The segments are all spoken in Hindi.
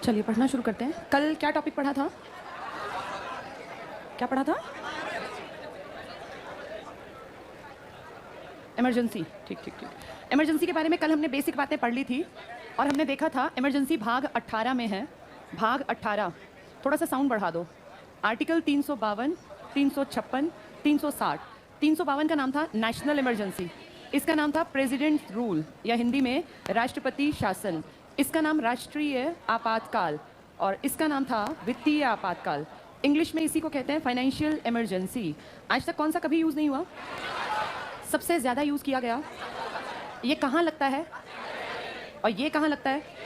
चलिए पढ़ना शुरू करते हैं। कल क्या टॉपिक पढ़ा था? क्या पढ़ा था? इमरजेंसी। ठीक ठीक ठीक। इमरजेंसी के बारे में कल हमने बेसिक बातें पढ़ ली थी और हमने देखा था इमरजेंसी भाग 18 में है। भाग 18, थोड़ा सा साउंड बढ़ा दो। आर्टिकल 352, 356, 360। 352 का नाम था नेशनल इमरजेंसी, इसका नाम था प्रेसिडेंट रूल या हिंदी में राष्ट्रपति शासन, इसका नाम राष्ट्रीय आपातकाल और इसका नाम था वित्तीय आपातकाल। इंग्लिश में इसी को कहते हैं फाइनेंशियल इमरजेंसी। आज तक कौन सा कभी यूज़ नहीं हुआ? सबसे ज़्यादा यूज़ किया गया ये कहाँ लगता है और ये कहाँ लगता है?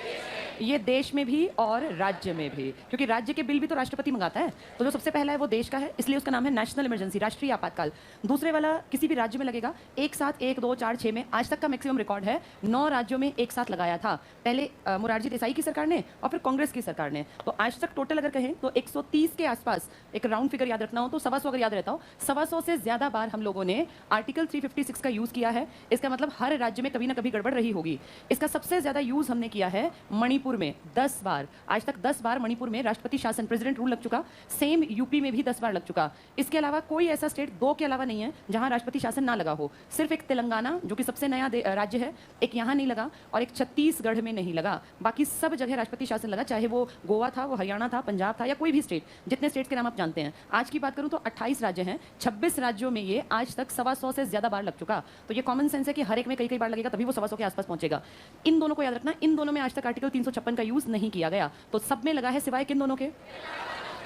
ये देश में भी और राज्य में भी, क्योंकि राज्य के बिल भी तो राष्ट्रपति मंगाता है। तो जो सबसे पहला है वो देश का है, इसलिए उसका नाम है नेशनल इमरजेंसी, राष्ट्रीय आपातकाल। दूसरे वाला किसी भी राज्य में लगेगा एक साथ, 1, 2, 4, 6 में। आज तक का मैक्सिमम रिकॉर्ड है 9 राज्यों में एक साथ लगाया था, पहले मोरारजी देसाई की सरकार ने और फिर कांग्रेस की सरकार ने। तो आज तक टोटल अगर कहें तो 130 के आसपास, एक राउंड फिगर याद रखना हो तो 125 अगर याद रहता हो, 125 से ज़्यादा बार हम लोगों ने आर्टिकल 356 का यूज़ किया है। इसका मतलब हर राज्य में कभी ना कभी गड़बड़ रही होगी। इसका सबसे ज़्यादा यूज़ हमने किया है मणिपुर में, 10 बार। आज तक 10 बार मणिपुर में राष्ट्रपति शासन, प्रेसिडेंट रूल लग चुका। सेम यूपी में भी 10 बार लग चुका। इसके अलावा कोई ऐसा स्टेट 2 के अलावा नहीं है जहां राष्ट्रपति शासन ना लगा हो। सिर्फ एक तेलंगाना जो कि सबसे नया राज्य है, एक यहां नहीं लगा और एक छत्तीसगढ़ में नहीं लगा। बाकी सब जगह राष्ट्रपति शासन लगा, चाहे वो गोवा था, वो हरियाणा था, पंजाब था या कोई भी स्टेट, जितने स्टेट्स के नाम आप जानते हैं। आज की बात करूं तो 28 राज्य हैं, 26 राज्यों में ये आज तक 125 से ज्यादा बार लग चुका। तो ये कॉमन सेंस है कि हर एक में कई कई बार लगेगा तभी वो 125 के आसपास पहुंचेगा। इन दोनों को याद रखना, इन दोनों में आज तक आर्टिकल 356 का यूज नहीं किया गया। तो सब में लगा है सिवाय किन दोनों के?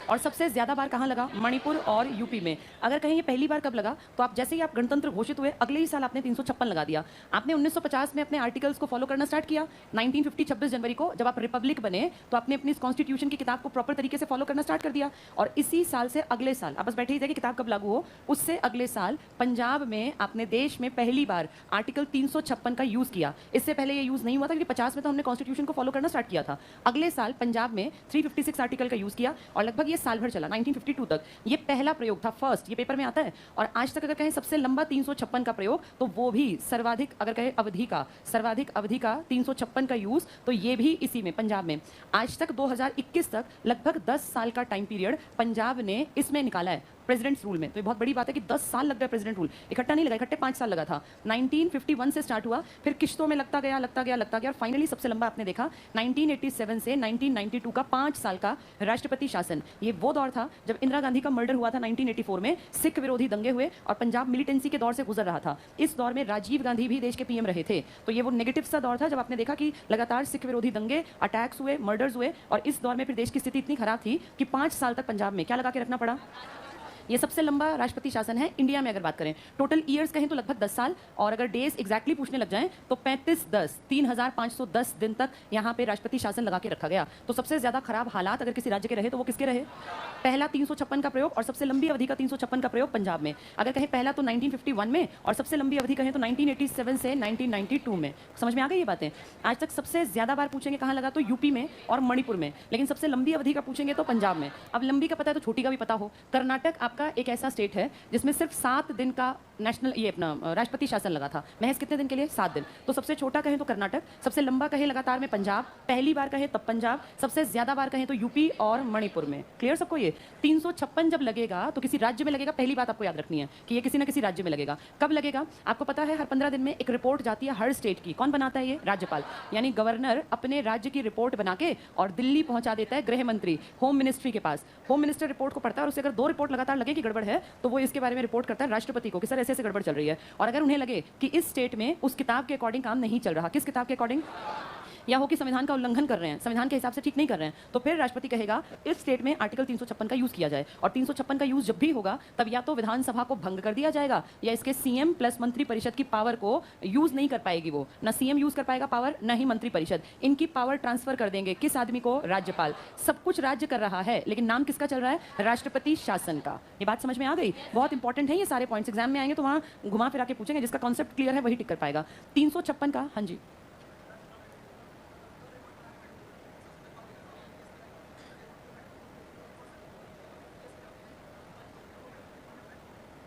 और सबसे ज्यादा बार कहां लगा? मणिपुर और यूपी में। अगर कहें ये पहली बार कब लगा, तो आप जैसे ही आप गणतंत्र घोषित हुए अगले ही साल आपने 356 लगा दिया। आपने 1950 में अपने आर्टिकल्स को फॉलो करना स्टार्ट किया। 1950 26 जनवरी को जब आप रिपब्लिक बने तो आपने अपनी कॉन्स्टिट्यूशन की किताब को प्रॉपर तरीके से फॉलो करना स्टार्ट कर दिया। और इसी साल से अगले साल, आप बस बैठे ही थे कि किताब कब लागू हो, उससे अगले साल पंजाब में आपने देश में पहली बार आर्टिकल 356 का यूज किया। इससे पहले ये यूज नहीं हुआ था क्योंकि 50 में तो हमने कॉन्स्टिट्यूशन को फॉलो करना स्टार्ट किया था। अगले साल पंजाब में 356 आर्टिकल का यूज किया और लगभग ये साल भर चला, 1952 तक। ये पहला प्रयोग था, फर्स्ट, ये पेपर में आता है। और आज तक अगर कहें सबसे लंबा 356 का प्रयोग, तो वो भी सर्वाधिक, अगर कहें अवधि का, सर्वाधिक अवधि का 356 का यूज, तो ये भी इसी में पंजाब में। आज तक 2021 तक लगभग 10 साल का टाइम पीरियड पंजाब ने इसमें निकाला है, प्रेसिडेंट्स रूल में। तो ये बहुत बड़ी बात है कि 10 साल लग गए प्रेसिडेंट रूल। इकट्ठा नहीं लगा, इकट्ठे 5 साल लगा था। 1951 से स्टार्ट हुआ, फिर किश्तों में लगता गया और फाइनली सबसे लंबा आपने देखा 1987 से 1992 का 5 साल का राष्ट्रपति शासन। ये वो दौर था जब इंदिरा गांधी का मर्डर हुआ था 1984 में, सिख विरोधी दंगे हुए और पंजाब मिलिटेंसी के दौर से गुजर रहा था। इस दौर में राजीव गांधी भी देश के पीएम रहे थे। तो ये वो नेगेटिव सा दौर था जब आपने देखा कि लगातार सिख विरोधी दंगे, अटैक्स हुए, मर्डर्स हुए। और इस दौर में फिर देश की स्थिति इतनी खराब थी कि 5 साल तक पंजाब में क्या लगा के रखना पड़ा? ये सबसे लंबा राष्ट्रपति शासन है इंडिया में। अगर बात करें टोटल ईयर्स कहें तो लगभग 10 साल, और अगर डेज एग्जैक्टली पूछने लग जाएं तो 3510 दिन तक यहाँ पे राष्ट्रपति शासन लगा के रखा गया। तो सबसे ज्यादा खराब हालात अगर किसी राज्य के रहे तो वो किसके रहे? पहला 356 का प्रयोग और सबसे लंबी अवधि का 356 का प्रयोग पंजाब में। अगर कहें पहला तो 1951 में और सबसे लंबी अवधि कहें तो 1987 से 1992 में। समझ में आ गई ये बातें? आज तक सबसे ज्यादा बार पूछेंगे कहाँ लगा तो यूपी में और मणिपुर में, लेकिन सबसे लंबी अवधि का पूछेंगे तो पंजाब में। अब लंबी का पता है तो छोटी का भी पता हो। कर्नाटक आपका एक ऐसा स्टेट है जिसमें सिर्फ 7 दिन का नेशनल ये अपना राष्ट्रपति शासन लगा था। महज कितने दिन के लिए? 7 दिन। तो सबसे छोटा कहें तो कर्नाटक, सबसे लंबा कहें लगातार में पंजाब, पहली बार कहें तब पंजाब, सबसे ज्यादा बार कहें तो यूपी और मणिपुर में। क्लियर सबको? ये 356 जब लगेगा तो किसी राज्य में लगेगा। पहली बात आपको याद रखनी है कि ये किसी ना किसी राज्य में लगेगा। कब लगेगा आपको पता है? हर 15 दिन में एक रिपोर्ट जाती है हर स्टेट की। कौन बनाता है ये? राज्यपाल, यानी गवर्नर अपने राज्य की रिपोर्ट बना के और दिल्ली पहुंचा देता है गृह मंत्री, होम मिनिस्ट्री के पास। होम मिनिस्टर रिपोर्ट को पढ़ता है और उससे अगर 2 रिपोर्ट लगातार लगे कि गड़बड़ है तो वो इसके बारे में रिपोर्ट करता है राष्ट्रपति को कि सर ऐसे ऐसे गड़बड़ चल रही है। और अगर उन्हें लगे कि इस स्टेट में उस किताब के अकॉर्डिंग काम नहीं चल रहा, किस किताब के अकॉर्डिंग, या हो कि संविधान का उल्लंघन कर रहे हैं, संविधान के हिसाब से ठीक नहीं कर रहे हैं, तो फिर राष्ट्रपति कहेगा इस स्टेट में आर्टिकल 356 का यूज किया जाए। और 356 का यूज जब भी होगा तब या तो विधानसभा को भंग कर दिया जाएगा या इसके सीएम प्लस मंत्री परिषद की पावर को यूज नहीं कर पाएगी। वो ना सीएम यूज कर पाएगा पावर, ना ही मंत्री परिषद। इनकी पावर ट्रांसफर कर देंगे किस आदमी को? राज्यपाल। सब कुछ राज्य कर रहा है लेकिन नाम किसका चल रहा है? राष्ट्रपति शासन का। ये बात समझ में आ गई? बहुत इंपॉर्टेंट है ये सारे पॉइंट्स। एग्जाम में आएंगे तो वहां घुमा फिरा के पूछेंगे, जिसका कॉन्सेप्ट क्लियर है वही टिक कर पाएगा। 356 का, हाँ जी,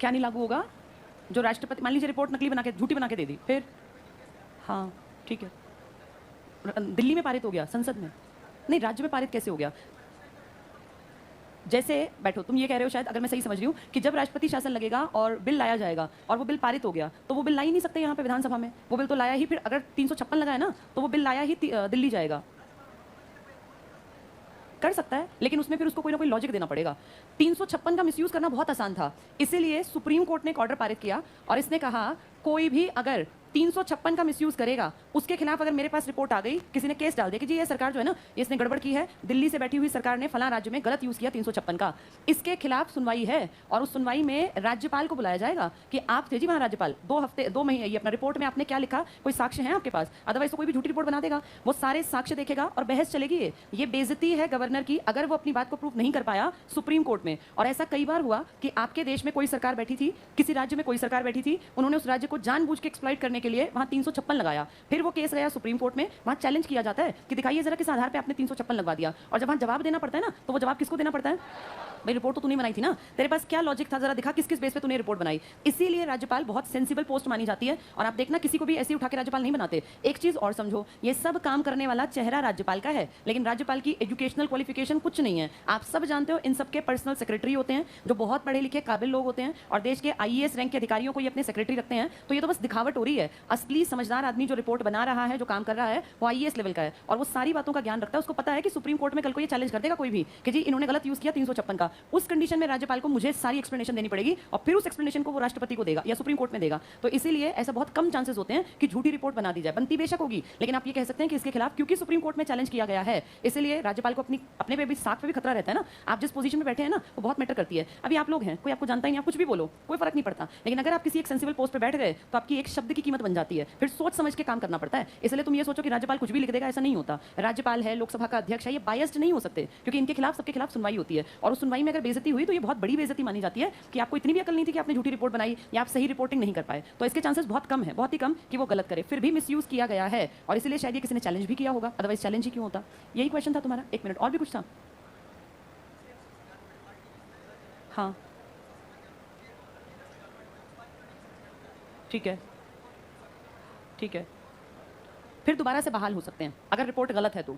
क्या नहीं लागू होगा? जो राष्ट्रपति, मान लीजिए रिपोर्ट नकली बना के, झूठी बना के दे दी, फिर हाँ ठीक है, दिल्ली में पारित हो गया, संसद में नहीं, राज्य में पारित कैसे हो गया? जैसे बैठो, तुम ये कह रहे हो शायद, अगर मैं सही समझ रही हूँ, कि जब राष्ट्रपति शासन लगेगा और बिल लाया जाएगा और वो बिल पारित हो गया तो वो बिल ला ही नहीं सकते यहाँ पे विधानसभा में। वो बिल तो लाया ही, फिर अगर 356 लगा है ना तो वो बिल लाया ही दिल्ली जाएगा। कर सकता है, लेकिन उसमें फिर उसको कोई ना कोई लॉजिक देना पड़ेगा। 356 का मिसयूज करना बहुत आसान था, इसीलिए सुप्रीम कोर्ट ने एक ऑर्डर पारित किया और इसने कहा कोई भी अगर 356 का मिसयूज करेगा, उसके खिलाफ अगर मेरे पास रिपोर्ट आ गई, किसी ने केस डाल दिया कि जी ये सरकार जो है ना, ये इसने गड़बड़ की है, दिल्ली से बैठी हुई सरकार ने फलां राज्य में गलत यूज किया 356 का, इसके खिलाफ सुनवाई है और उस सुनवाई में राज्यपाल को बुलाया जाएगा कि आप थे जी वहां राज्यपाल, 2 महीने ये अपना रिपोर्ट में आपने क्या लिखा, कोई साक्ष्य है आपके पास, अदरवाइज तो कोई भी झूठी रिपोर्ट बना देगा। वो सारे साक्ष्य देखेगा और बहस चलेगी। ये बेइज्जती है गवर्नर की अगर वो अपनी बात को प्रूफ नहीं कर पाया सुप्रीम कोर्ट में। और ऐसा कई बार हुआ कि आपके देश में कोई सरकार बैठी थी, किसी राज्य में कोई सरकार बैठी थी, उन्होंने उस राज्य को जानबूझ के एक्सप्लॉइट करने के लिए वहां 356 लगाया, फिर वो केस गया सुप्रीम कोर्ट में, वहां चैलेंज किया जाता है कि दिखाइए जरा किस आधार पे आपने 356 लगवा दिया। और जब वहां जवाब देना पड़ता है ना, तो वो जवाब किसको देना पड़ता है? भाई रिपोर्ट तो तूने बनाई थी ना, तेरे पास क्या लॉजिक था, जरा दिखा किस किस बेस पे तूने रिपोर्ट बनाई। इसीलिए राज्यपाल बहुत सेंसिबल पोस्ट मानी जाती है और आप देखना किसी को भी ऐसे उठा के राज्यपाल नहीं बनाते। एक चीज और समझो, ये सब काम करने वाला चेहरा राज्यपाल का है, लेकिन राज्यपाल की एजुकेशनल क्वालिफिकेशन कुछ नहीं है। आप सब जानते हो इन सबके पर्सनल सेक्रेटरी होते हैं जो बहुत पढ़े लिखे काबिल लोग होते हैं और देश के IAS रैंक के अधिकारियों को ये अपने सेक्रेटरी रखते हैं। तो ये तो बस दिखावट हो रही है। असली समझदार आदमी जो रिपोर्ट बना रहा है, जो काम कर रहा है, वो IAS लेवल का है और वो सारी बातों का ज्ञान रखता है। उसको पता है कि सुप्रीम कोर्ट में कल को ये चैलेंज कर देगा कोई भी कि जी इन्होंने गलत यूज किया 356 का। उस कंडीशन में राज्यपाल को मुझे सारी एक्सप्लेनेशन देनी पड़ेगी और फिर उस एक्सप्लेनेशन को वो राष्ट्रपति को देगा या सुप्रीम कोर्ट में देगा। तो इसीलिए ऐसा बहुत कम चांसेस होते हैं कि झूठी रिपोर्ट बना दी जाए। बनती बेशक होगी, लेकिन आप ये कह सकते हैं कि इसके खिलाफ क्योंकि सुप्रीम कोर्ट में चैलेंज किया गया है, इसलिए राज्यपाल को अपने पे भी साख पे भी खतरा रहता है ना। आप जिस पोजीशन में बैठे हैं ना, वो बहुत मैटर करती है। अभी आप लोग हैं, कोई आपको जानता ही नहीं, आप कुछ भी बोलो कोई फर्क नहीं पड़ता, लेकिन अगर आप किसी एक सेंसिबल पोस्ट पे बैठ गए तो आपकी एक शब्द की कीमत बन जाती है। फिर सोच समझ के काम करना पड़ता है। इसलिए तुम ये सोचो कि राज्यपाल कुछ भी लिख देगा, ऐसा नहीं होता। राज्यपाल है, लोकसभा का अध्यक्ष है, ये बायस्ड नहीं हो सकते क्योंकि इनके खिलाफ सबके खिलाफ सुनवाई होती है और उस सुनवाई में अगर बेइज्जती हुई तो ये बहुत बड़ी बेइज्जती मानी जाती है कि आपको इतनी भी अकल नहीं थी कि आपने झूठी रिपोर्ट बनाई या आप सही रिपोर्टिंग नहीं कर पाए। तो इसके चांसेस बहुत कम है, बहुत ही कम कि वो गलत करे। फिर भी मिसयूज किया गया है और इसीलिए शायद ये किसी ने चैलेंज भी किया होगा, अदरवाइज चैलेंज ही क्यों होता। यही क्वेश्चन था तुम्हारा। 1 मिनट, और भी कुछ था? हाँ ठीक है, ठीक है, फिर दोबारा से बहाल हो सकते हैं अगर रिपोर्ट गलत है तो।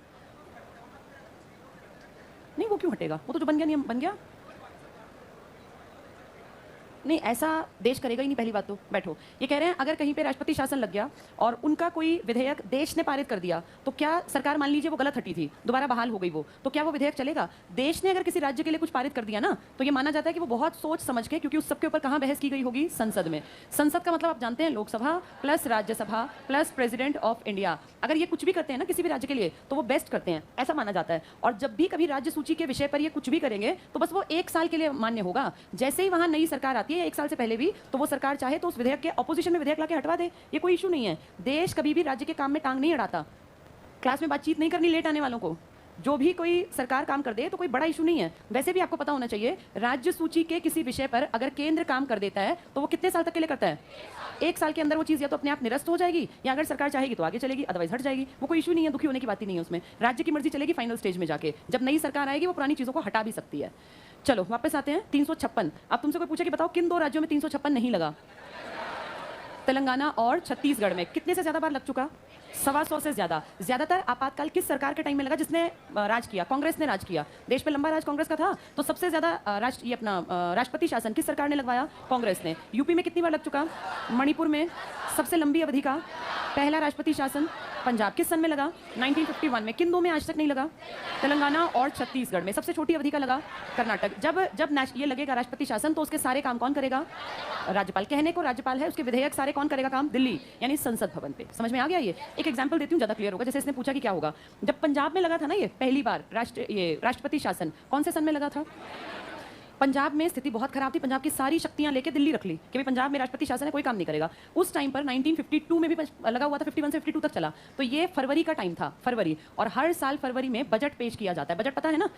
नहीं, वो क्यों हटेगा? वो तो जो बन गया नियम बन गया। नहीं, ऐसा देश करेगा ही नहीं। पहली बात तो बैठो, ये कह रहे हैं अगर कहीं पे राष्ट्रपति शासन लग गया और उनका कोई विधेयक देश ने पारित कर दिया तो क्या सरकार, मान लीजिए वो गलत हटी थी, दोबारा बहाल हो गई वो, तो क्या वो विधेयक चलेगा? देश ने अगर किसी राज्य के लिए कुछ पारित कर दिया ना, तो ये माना जाता है कि वो बहुत सोच समझ के, क्योंकि उस सबके ऊपर कहाँ बहस की गई होगी? संसद में। संसद का मतलब आप जानते हैं, Lok Sabha plus Rajya Sabha plus president of India. अगर ये कुछ भी करते हैं ना किसी भी राज्य के लिए तो वो बेस्ट करते हैं, ऐसा माना जाता है। और जब भी कभी राज्य सूची के विषय पर ये कुछ भी करेंगे तो बस वो 1 साल के लिए मान्य होगा। जैसे ही वहां नई सरकार आती है 1 साल से पहले भी, तो वो सरकार चाहे तो उस विधेयक के ऑपोजिशन में विधेयक लाके हटवा दे, ये कोई इशू नहीं है। देश कभी भी राज्य के काम में टांग नहीं अड़ाता। क्लास में बातचीत नहीं करनी लेट आने वालों को। जो भी कोई सरकार काम कर दे तो कोई बड़ा इशू नहीं है। वैसे भी आपको पता होना चाहिए, राज्य सूची के किसी विषय पर अगर केंद्र काम कर देता है तो वो कितने साल तक के लिए करता है? 1 साल के अंदर वो चीज़ या तो अपने आप निरस्त हो जाएगी या अगर सरकार चाहेगी तो आगे चलेगी, अदरवाइज हट जाएगी। वो कोई इशू नहीं है, दुखी होने की बात ही नहीं है उसमें। राज्य की मर्जी चलेगी फाइनल स्टेज में जाके। जब नई सरकार आएगी वो पुरानी चीज़ों को हटा भी सकती है। चलो वापस आते हैं 356। अब तुमसे कोई पूछे कि बताओ किन 2 राज्यों में 356 नहीं लगा? तेलंगाना और छत्तीसगढ़ में। कितने से ज्यादा बार लग चुका? 125 से ज्यादा। ज्यादातर आपातकाल किस सरकार के टाइम में लगा? जिसने राज किया, कांग्रेस ने राज किया। देश पे लंबा राज कांग्रेस का था, तो सबसे ज्यादा राष्ट्रपति शासन किस सरकार ने लगवाया? कांग्रेस ने। यूपी में कितनी बार लग चुका? मणिपुर में सबसे लंबी अवधि का पहला राष्ट्रपति शासन पंजाब किस सन में लगा? 1951 में। किन 2 में आज तक नहीं लगा? तेलंगाना और छत्तीसगढ़ में। सबसे छोटी अवधि का लगा कर्नाटक। जब ये लगेगा राष्ट्रपति शासन तो उसके सारे काम कौन करेगा? राज्यपाल। कहने को राज्यपाल है, उसके विधेयक सारे कौन करेगा काम? दिल्ली, यानी संसद भवन पे। समझ में आ गया? ये एक एग्जांपल देती हूँ, ज्यादा क्लियर होगा। जैसे इसने पूछा कि क्या होगा जब पंजाब में लगा था ना ये पहली बार राष्ट्रपति शासन, कौन से सन में लगा था? पंजाब में स्थिति बहुत खराब थी। पंजाब की सारी शक्तियां लेके दिल्ली रख ली कि भाई पंजाब में राष्ट्रपति शासन है, कोई काम नहीं करेगा। उस टाइम पर 1952 में भी लगा हुआ था, 51 से 52 तक चला। तो ये फरवरी का टाइम था, फरवरी। और हर साल फरवरी में बजट पेश किया जाता है। बजट पता है ना?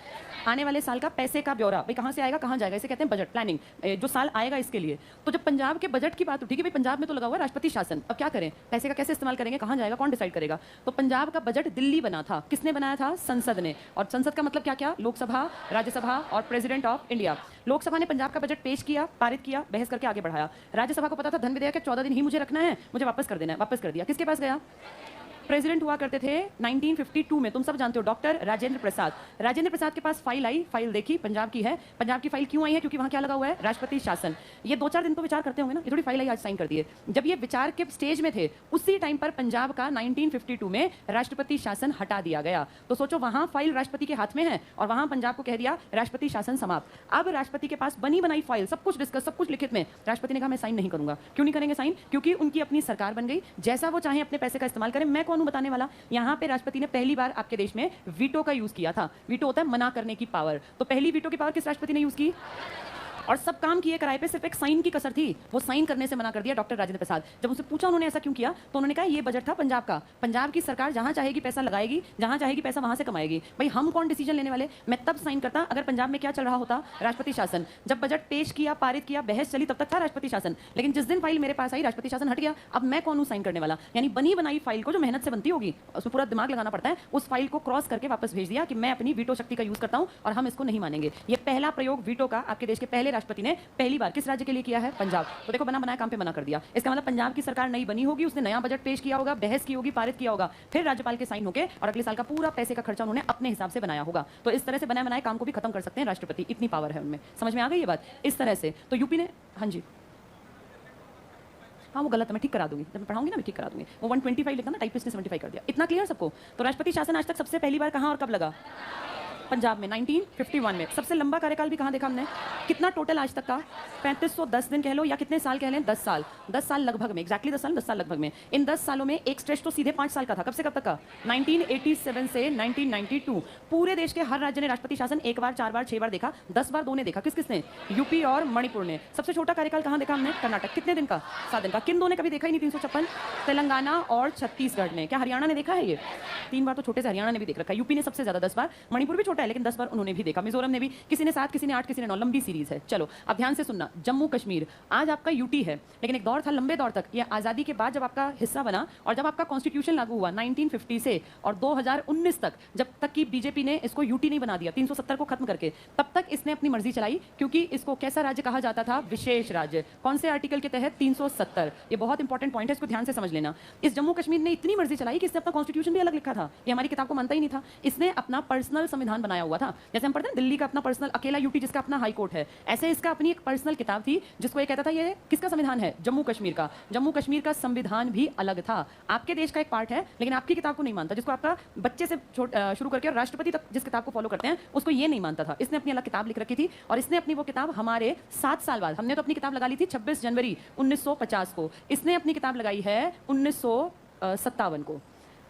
आने वाले साल का पैसे का ब्यौरा, भाई कहाँ से आएगा कहाँ जाएगा, इसे कहते हैं बजट प्लानिंग, जो साल आएगा इसके लिए। तो जब पंजाब के बजट की बात उठी कि भाई पंजाब में तो लगा हुआ राष्ट्रपति शासन, अब क्या करें, पैसे का कैसे इस्तेमाल करेंगे, कहाँ जाएगा, कौन डिसाइड करेगा? तो पंजाब का बजट दिल्ली बना था। किसने बनाया था? संसद ने। और संसद का मतलब क्या क्या? लोकसभा, राज्यसभा और प्रेसिडेंट ऑफ इंडिया। लोकसभा ने पंजाब का बजट पेश किया, पारित किया, बहस करके आगे बढ़ाया। राज्यसभा को पता था धन विधेयक 14 दिन ही मुझे रखना है, मुझे वापस कर देना है, वापस कर दिया। किसके पास गया? प्रेसिडेंट हुआ करते थे 1952 में, तुम सब जानते हो, डॉक्टर राजेंद्र प्रसाद। राजेंद्र प्रसाद के पास फाइल आई, फाइल देखी, पंजाब की है। पंजाब की फाइल क्यों आई है? क्योंकि वहां क्या लगा हुआ है? राष्ट्रपति शासन। ये 2-4 दिन तो विचार करते होंगे ना, ये थोड़ी फाइल आई आज साइन कर दिए। जब ये विचार के स्टेज में थे उसी टाइम पर पंजाब का 1952 में राष्ट्रपति शासन हटा दिया गया। तो सोचो, वहां फाइल राष्ट्रपति के हाथ में है और वहां पंजाब को कह दिया राष्ट्रपति शासन समाप्त। अब राष्ट्रपति के पास बनी बनाई फाइल, सब कुछ डिस्कस, सब कुछ लिखित में, राष्ट्रपति ने कहा मैं साइन नहीं करूंगा। क्यों नहीं करेंगे साइन? क्योंकि उनकी अपनी सरकार बन गई, जैसा वो चाहे अपने पैसे का इस्तेमाल करें, मैं कौन हूं बताने वाला। यहां पे राष्ट्रपति ने पहली बार आपके देश में वीटो का यूज किया था। वीटो होता है मना करने की पावर। तो पहली वीटो की पावर किस राष्ट्रपति ने यूज की? और सब काम किए कराए पे सिर्फ एक साइन की कसर थी, वो साइन करने से मना कर दिया डॉक्टर राजेंद्र प्रसाद। जब उनसे पूछा उन्होंने ऐसा क्यों किया, तो उन्होंने कहा ये बजट था पंजाब का, पंजाब की सरकार जहां चाहेगी पैसा लगाएगी, जहां चाहेगी पैसा वहां से कमाएगी। भाई हम कौन डिसीजन लेने वाले? मैं तब साइन करता अगर पंजाब में क्या चल रहा होता? राष्ट्रपति शासन। जब बजट पेश किया, पारित किया, बहस चली, तब तक था राष्ट्रपति शासन। लेकिन जिस दिन फाइल मेरे पास आई, राष्ट्रपति शासन हट गया। अब मैं कौन हूं साइन करने वाला? यानी बनी बनाई फाइल को जो मेहनत से बनती होगी, उसमें पूरा दिमाग लगाना पड़ता है, उस फाइल को क्रॉस करके वापस भेज दिया कि मैं अपनी वीटो शक्ति का यूज करता हूं और हम इसको नहीं मानेंगे। ये पहला प्रयोग वीटो का आपके देश के पहले राष्ट्रपति ने पहली बार किस राज्य के लिए किया है? पंजाब। तो देखो, बना बनाया काम पे मना कर दिया। इसका मतलब पंजाब की सरकार नई बनी होगी, उसने नया बजट पेश किया होगा, बहस की होगी, पारित किया होगा, फिर राज्यपाल के साइन होके और अगले साल का पूरा पैसे का खर्चा उन्होंने अपने हिसाब से बनाया होगा। तो इस तरह से बनाए बनाए काम को भी खत्म कर सकते हैं राष्ट्रपति, इतनी पावर है उनमें। समझ में आ गई ये बात? इस तरह से तो यूपी ने, हाँ जी, हाँ वो गलत है, मैं ठीक करा दूंगी, जब मैं पढ़ाऊंगी ना मैं ठीक करा दूंगी। वो 125 लिखा ना, टाइपिस्ट ने 75 कर दिया। इतना क्लियर सबको? तो राष्ट्रपति शासन आज तक सबसे पहली बार कहां और कब लगा? पंजाब में 1951 में। सबसे लंबा कार्यकाल भी कहां देखा हमने? कितना टोटल आज तक का? 3510 दिन कह लो या कितने साल कह लें? 10 साल। 10 साल लगभग में, एक्जैक्टली 10 साल, 10 साल लगभग में। इन 10 सालों में एक स्ट्रेच तो सीधे 5 साल का था। कब से कब तक का? 1987 से 1992। पूरे देश के हर राज्य ने राष्ट्रपति शासन 1 बार, 4 बार, 6 बार देखा, 10 बार 2 ने देखा। किस किसने? यूपी और मणिपुर ने। सबसे छोटा कार्यकाल कहां देखा हमने? कर्नाटक। कितने दिन का? 7 दिन का। किन दो ने कभी देखा ही नहीं? 356। तेलंगाना और छत्तीसगढ़ ने। क्या हरियाणा ने देखा है? ये 3 बार तो छोटे से हरियाणा ने भी देख रखा है। यूपी ने सबसे ज्यादा 10 बार, मणिपुर भी छोटा है लेकिन 10 बार उन्होंने भी देखा। मिजोरम ने भी, किसी ने 7, किसी ने 8, किसी ने 9। लंबी सीरीज है। चलो अब ध्यान से सुनना। जम्मू कश्मीर आज आपका यूटी है, लेकिन एक दौर था लंबे दौर तक, ये आजादी के बाद जब आपका हिस्सा बना और जब आपका कॉन्स्टिट्यूशन लागू हुआ 1950 से और 2019 तक, जब तक कि बीजेपी ने इसको यूटी नहीं बना दिया 370 को खत्म करके, तब तक इसने अपनी मर्जी चलाई। क्योंकि इसको कैसा राज्य कहा जाता था? विशेष राज्य। कौन से आर्टिकल के तहत? 370। ये बहुत इंपॉर्टेंट पॉइंट है, इसको ध्यान से समझ लेना। इस जम्मू कश्मीर ने इतनी मर्जी चलाई कि इसने अपना कॉन्स्टिट्यूशन भी अलग लिखा था। ये हमारी किताब को मानता ही नहीं था। इसने अपना पर्सनल संविधान बनाया हुआ था। जैसे हम पढ़ते हैं दिल्ली का अपना पर्सनल अकेला यूटी जिसका अपना हाई कोर्ट है, ऐसे इसका अपनी एक पर्सनल किताब थी जिसको ये कहता था ये किसका संविधान है? जम्मू कश्मीर का। जम्मू कश्मीर का संविधान भी अलग था। आपके देश का एक पार्ट है लेकिन आपकी किताब को नहीं मानता। जिसको आपका बच्चे से शुरू करके और राष्ट्रपति तक जिस किताब को फॉलो करते हैं उसको ये नहीं मानता था। इसने अपनी अलग किताब लिख रखी थी और इसने अपनी वो किताब हमारे 7 साल बाद, हमने तो अपनी किताब लगा ली थी 26 जनवरी 1950 को, इसने अपनी किताब लगाई है 1957 को,